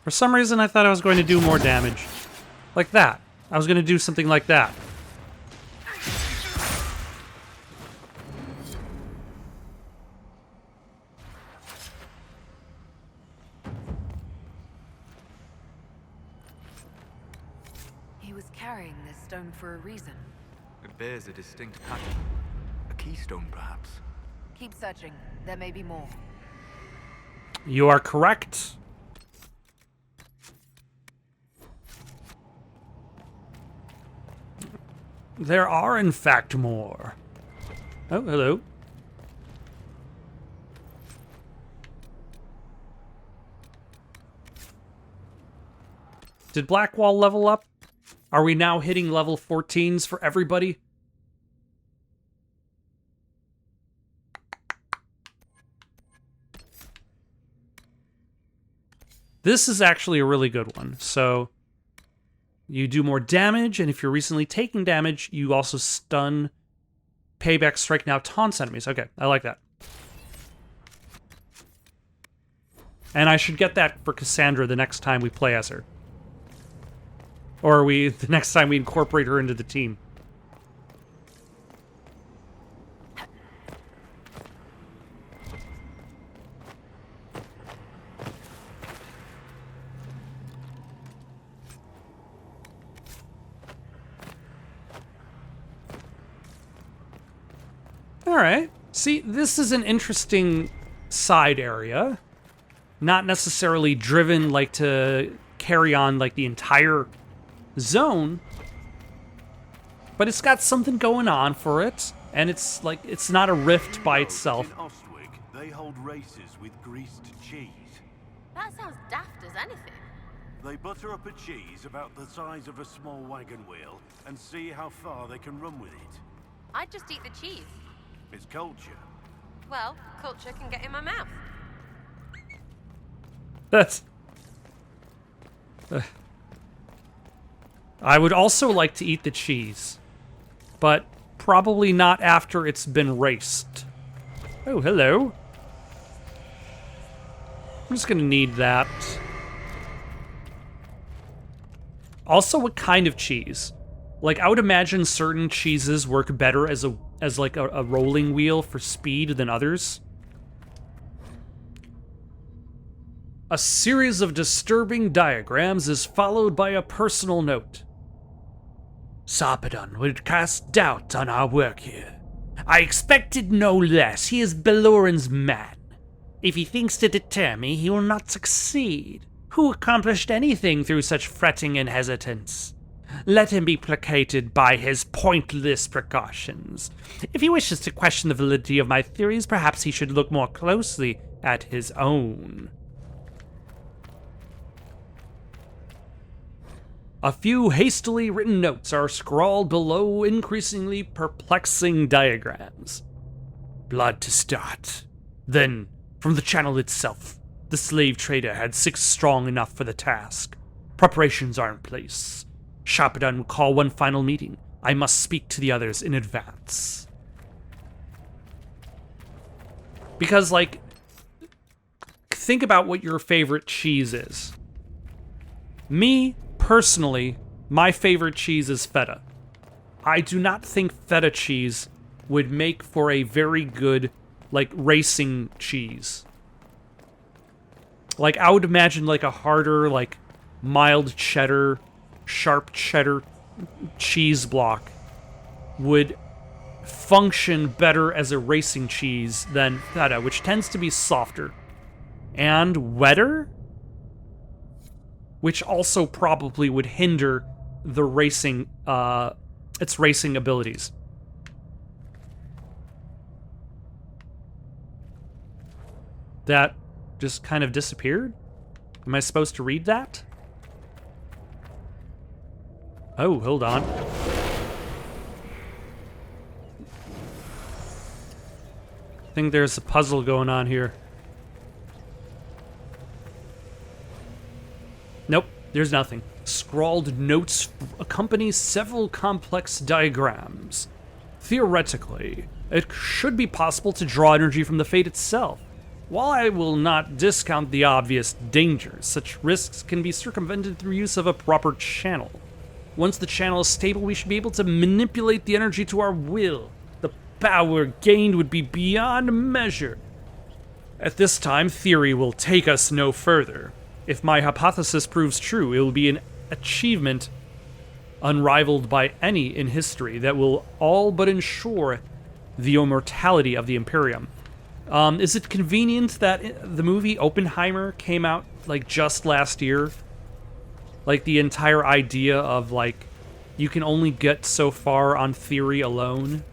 For some reason, I thought I was going to do more damage. Like that. I was going to do something like that. He was carrying this stone for a reason. It bears a distinct pattern. A keystone, perhaps. Keep searching. There may be more. You are correct. There are, in fact, more. Oh, hello. Did Blackwall level up? Are we now hitting level 14s for everybody? This is actually a really good one. So you do more damage, and if you're recently taking damage, you also stun, payback, strike now, taunts enemies. Okay, I like that. And I should get that for Cassandra the next time we play as her. Or the next time we incorporate her into the team. Alright. See, this is an interesting side area. Not necessarily driven, like, to carry on, like, the entire zone. But it's got something going on for it. And it's, like, it's not a rift by itself. In Ostwick, they hold races with greased cheese. That sounds daft as anything. They butter up a cheese about the size of a small wagon wheel and see how far they can run with it. I'd just eat the cheese. It's culture. Well, culture can get in my mouth. That's... I would also like to eat the cheese, but probably not after it's been raced. Oh, hello. I'm just gonna need that. Also, what kind of cheese? Like, I would imagine certain cheeses work better as a rolling wheel for speed than others. A series of disturbing diagrams is followed by a personal note. Sarpedon would cast doubt on our work here. I expected no less. He is Beloran's man. If he thinks to deter me, he will not succeed. Who accomplished anything through such fretting and hesitance? Let him be placated by his pointless precautions. If he wishes to question the validity of my theories, perhaps he should look more closely at his own. A few hastily written notes are scrawled below increasingly perplexing diagrams. Blood to start. Then, from the channel itself, the slave trader had 6 strong enough for the task. Preparations are in place. Sarpedon will call one final meeting. I must speak to the others in advance. Because, like, think about what your favorite cheese is. Me, personally, my favorite cheese is feta. I do not think feta cheese would make for a very good, like, racing cheese. Like, I would imagine, like, a harder, like, mild cheddar, sharp cheddar cheese block would function better as a racing cheese than feta, which tends to be softer and wetter, which also probably would hinder the racing, its racing abilities. That just kind of disappeared? Am I supposed to read that? Oh, hold on. I think there's a puzzle going on here. Nope, there's nothing. Scrawled notes accompany several complex diagrams. Theoretically, it should be possible to draw energy from the fate itself. While I will not discount the obvious dangers, such risks can be circumvented through use of a proper channel. Once the channel is stable, we should be able to manipulate the energy to our will. The power gained would be beyond measure. At this time, theory will take us no further. If my hypothesis proves true, it will be an achievement unrivaled by any in history that will all but ensure the immortality of the Imperium. Is it convenient that the movie Oppenheimer came out, like, just last year? Like, the entire idea of, like, you can only get so far on theory alone.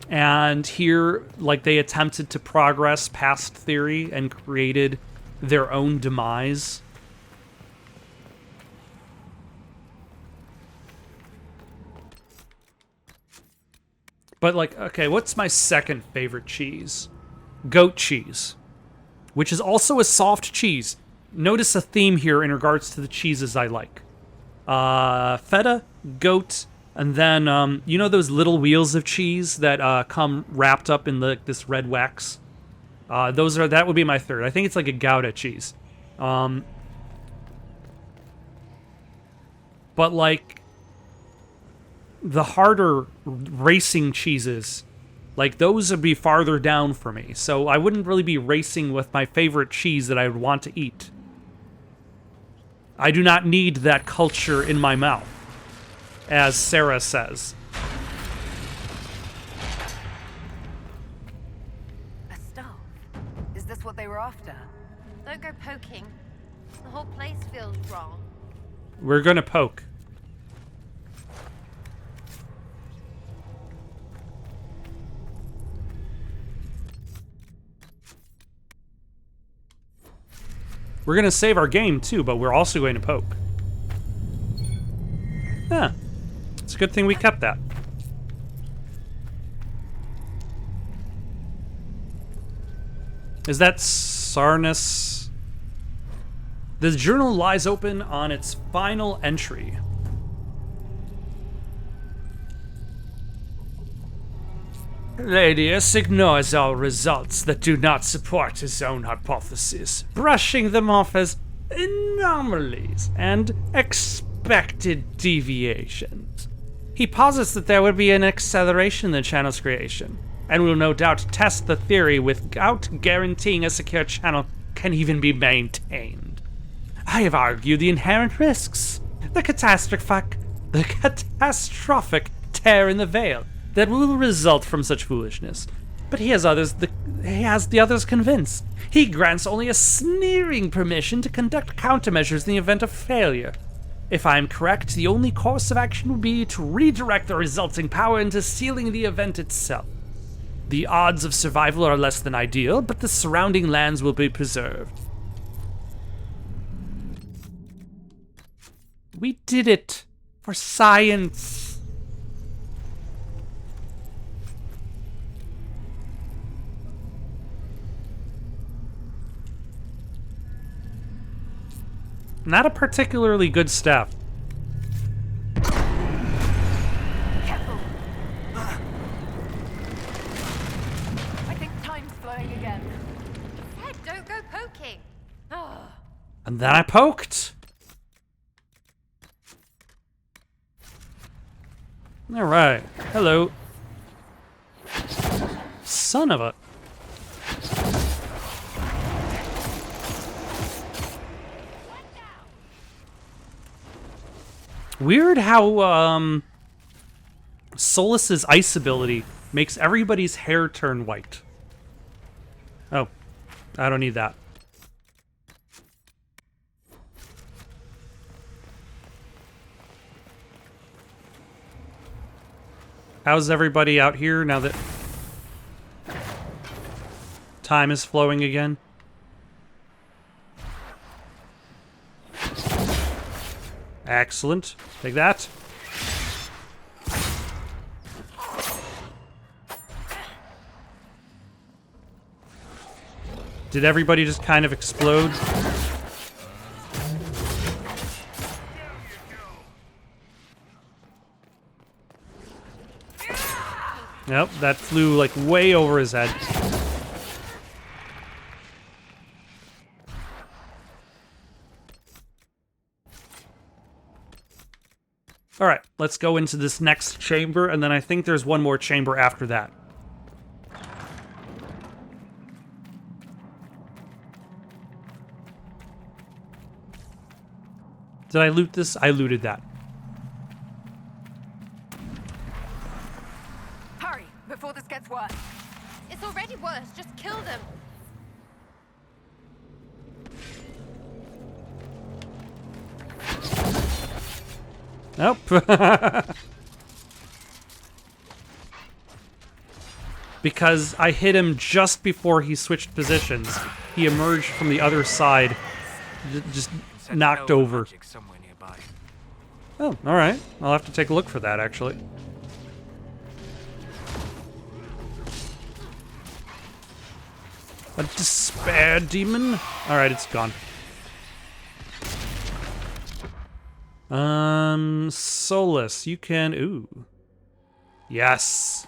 And here, like, they attempted to progress past theory and created their own demise. But, like, okay, what's my second favorite cheese? Goat cheese, which is also a soft cheese. Notice a theme here in regards to the cheeses I like. Feta, goat, and then, you know those little wheels of cheese that come wrapped up in this red wax? That would be my third. I think it's like a Gouda cheese. But, like, the harder racing cheeses, like, those would be farther down for me. So I wouldn't really be racing with my favorite cheese that I would want to eat. I do not need that culture in my mouth. as Sarah says. A staff? Is this what they were after? Don't go poking. The whole place feels wrong. We're gonna poke. We're gonna save our game too, but we're also going to poke. Yeah, it's a good thing we kept that. Is that Sarnus? The journal lies open on its final entry. Ladius ignores all results that do not support his own hypothesis, brushing them off as anomalies and expected deviations. He posits that there would be an acceleration in the channel's creation, and will no doubt test the theory without guaranteeing a secure channel can even be maintained. I have argued the inherent risks, the catastrophic tear in the veil that will result from such foolishness. But he has the others convinced. He grants only a sneering permission to conduct countermeasures in the event of failure. If I am correct, the only course of action would be to redirect the resulting power into sealing the event itself. The odds of survival are less than ideal, but the surrounding lands will be preserved. We did it for science. Not a particularly good step. Careful. I think time's flowing again. Said don't go poking. And then I poked. All right. Hello. Son of a... Weird how Solus's ice ability makes everybody's hair turn white. Oh, I don't need that. How's everybody out here now that time is flowing again? Excellent. Take that. Did everybody just kind of explode? Nope, that flew like way over his head. All right, let's go into this next chamber, and then I think there's one more chamber after that. Did I loot this? I looted that. Hurry, before this gets worse. It's already worse. Just kill them. Nope. Because I hit him just before he switched positions. He emerged from the other side, just knocked over. Oh, alright. I'll have to take a look for that, actually. A despair demon? Alright, it's gone. Solus, you can... Ooh. Yes.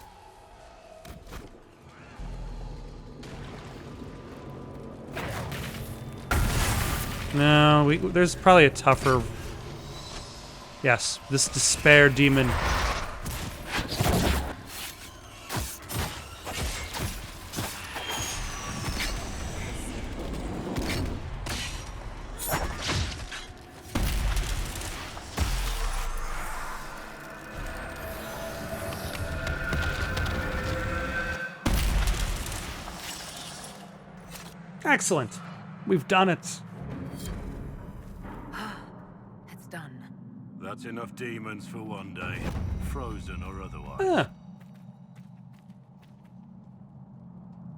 No, there's probably a tougher... Yes, this despair demon. Excellent. We've done it. It's done. That's enough demons for one day, frozen or otherwise. Ah.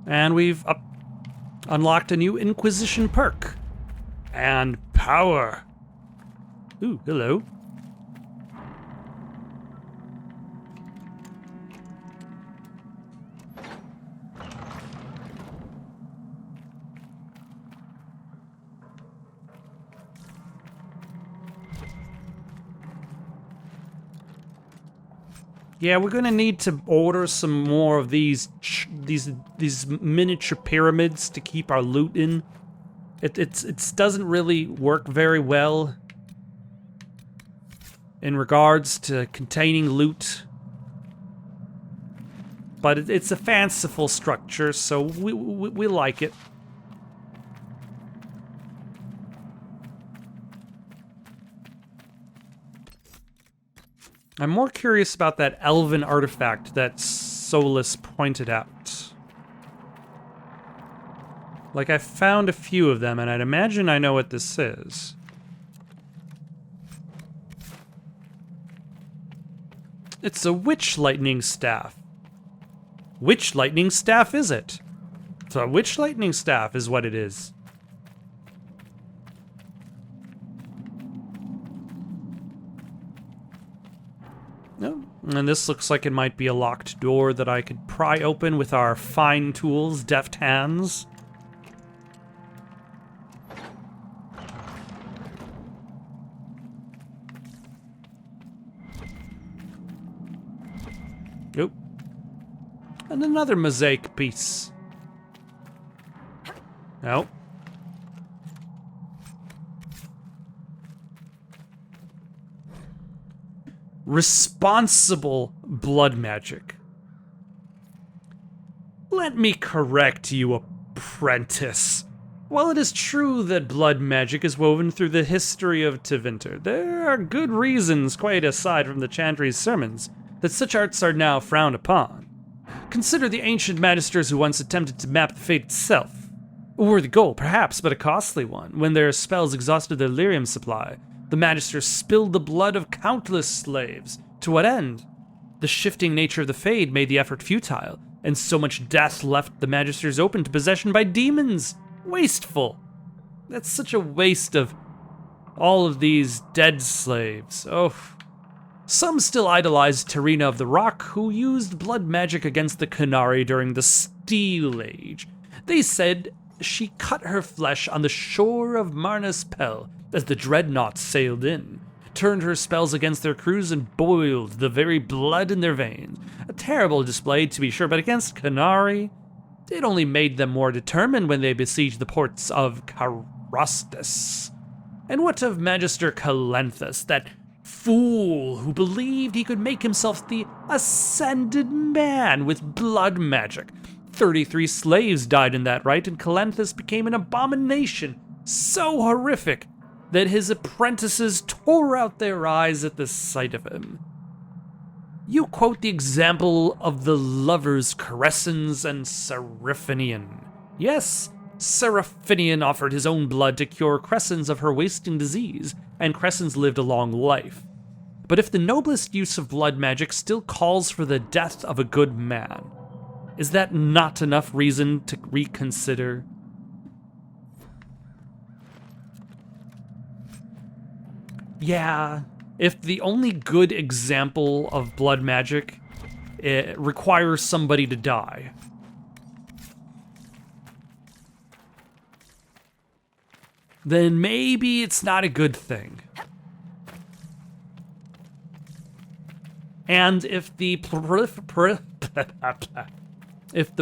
And we've unlocked a new Inquisition perk. And power. Ooh, hello. Yeah, we're gonna need to order some more of these miniature pyramids to keep our loot in. It doesn't really work very well in regards to containing loot, but it's a fanciful structure, so we like it. I'm more curious about that elven artifact that Solus pointed out. Like, I found a few of them, and I'd imagine I know what this is. It's a witch lightning staff. Which lightning staff is it? So a witch lightning staff is what it is. No, and this looks like it might be a locked door that I could pry open with our fine tools, deft hands. Nope. And another mosaic piece. No. Responsible blood magic. Let me correct you, apprentice. While it is true that blood magic is woven through the history of Tevinter, there are good reasons, quite aside from the Chantry's sermons, that such arts are now frowned upon. Consider the ancient magisters who once attempted to map the fate itself. A worthy goal, perhaps, but a costly one. When their spells exhausted their lyrium supply, the magisters spilled the blood of countless slaves. To what end? The shifting nature of the Fade made the effort futile, and so much death left the magisters open to possession by demons. Wasteful. That's such a waste of all of these dead slaves. Oh. Some still idolize Terina of the Rock, who used blood magic against the Qunari during the Steel Age. They said she cut her flesh on the shore of Marnas Pel as the dreadnought sailed in, turned her spells against their crews and boiled the very blood in their veins. A terrible display, to be sure, but against Qunari, it only made them more determined when they besieged the ports of Carostus. And what of Magister Calanthus, that fool who believed he could make himself the ascended man with blood magic? 33 slaves died in that rite, and Calanthus became an abomination so horrific that his apprentices tore out their eyes at the sight of him. You quote the example of the lovers Crescens and Seraphinian. Yes, Seraphinian offered his own blood to cure Crescens of her wasting disease, and Crescens lived a long life. But if the noblest use of blood magic still calls for the death of a good man, is that not enough reason to reconsider? Yeah, if the only good example of blood magic requires somebody to die, then maybe it's not a good thing. And if the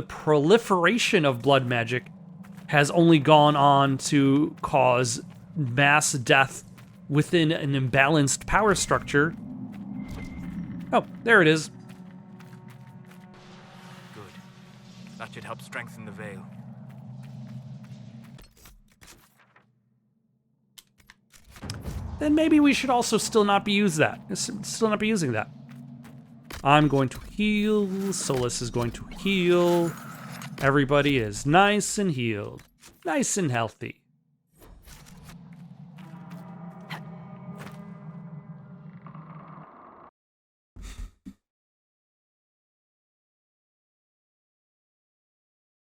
proliferation of blood magic has only gone on to cause mass death within an imbalanced power structure. Oh, there it is. Good. That should help strengthen the veil. Then maybe we should also still not be using that. I'm going to heal. Solus is going to heal. Everybody is nice and healed. Nice and healthy.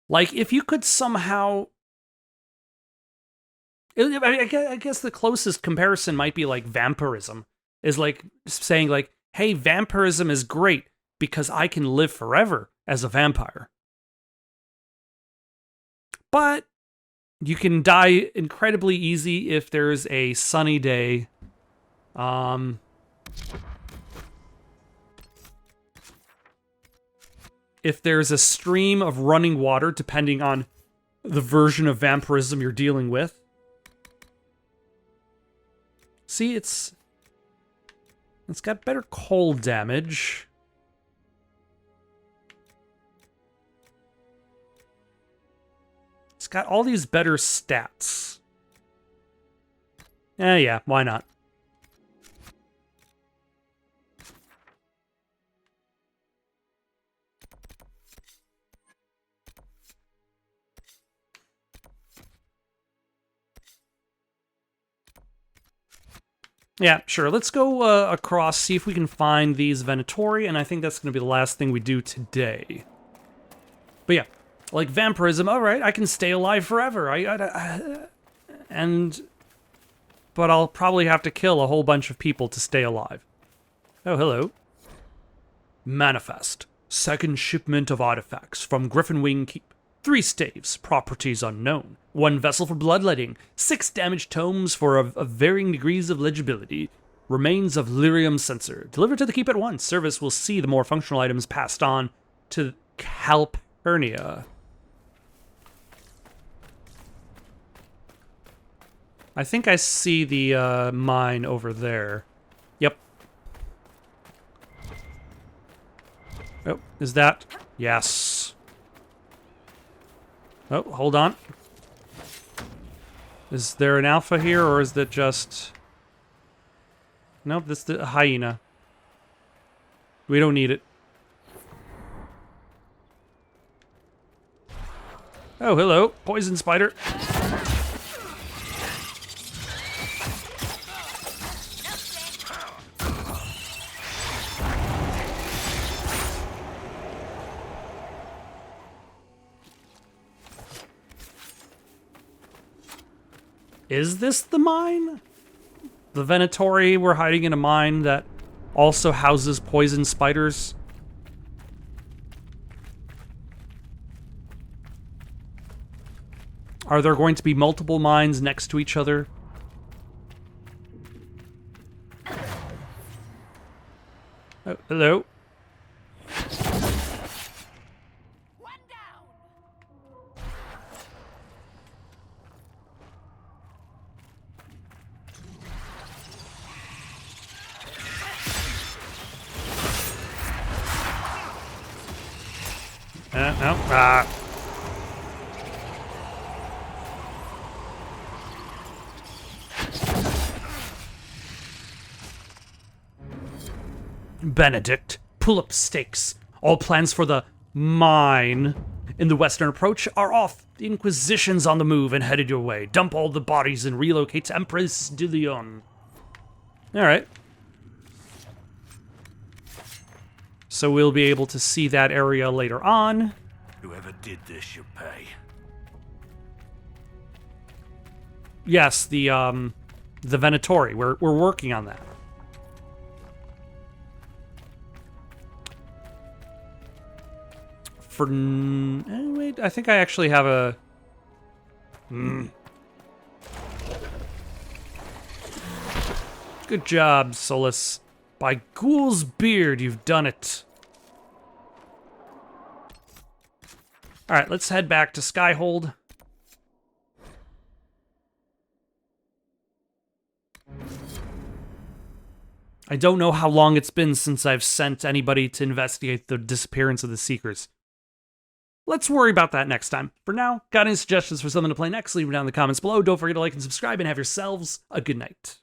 Like, if you could somehow... I guess the closest comparison might be like vampirism. Is like saying like, hey, vampirism is great because I can live forever as a vampire. But you can die incredibly easy if there's a sunny day. If there's a stream of running water, depending on the version of vampirism you're dealing with. See, it's got better cold damage. It's got all these better stats. Yeah, why not? Yeah, sure. Let's go across, see if we can find these Venatori, and I think that's going to be the last thing we do today. But yeah, like vampirism, all right, I can stay alive forever. But I'll probably have to kill a whole bunch of people to stay alive. Oh, hello. Manifest. Second shipment of artifacts from Griffinwing Keep. 3 staves, properties unknown. 1 vessel for bloodletting. 6 damaged tomes for of varying degrees of legibility. Remains of lyrium sensor. Delivered to the keep at once. Service will see the more functional items passed on to Calpurnia. I think I see the mine over there. Yep. Oh, is that? Yes. Oh, hold on. Is there an alpha here, or is that just... Nope, that's the hyena. We don't need it. Oh, hello. Poison spider. Is this the mine? The Venatori were hiding in a mine that also houses poison spiders? Are there going to be multiple mines next to each other? Oh, hello? No. Benedict, pull up stakes. All plans for the mine in the western approach are off. The Inquisition's on the move and headed your way. Dump all the bodies and relocate to Empress de Leon. Alright. So we'll be able to see that area later on. Whoever did this should pay. Yes, the Venatori. We're working on that. Wait, I think I actually have a... Good job, Solus. By Ghoul's beard, you've done it. Alright, let's head back to Skyhold. I don't know how long it's been since I've sent anybody to investigate the disappearance of the Seekers. Let's worry about that next time. For now, got any suggestions for something to play next? Leave them down in the comments below. Don't forget to like and subscribe, and have yourselves a good night.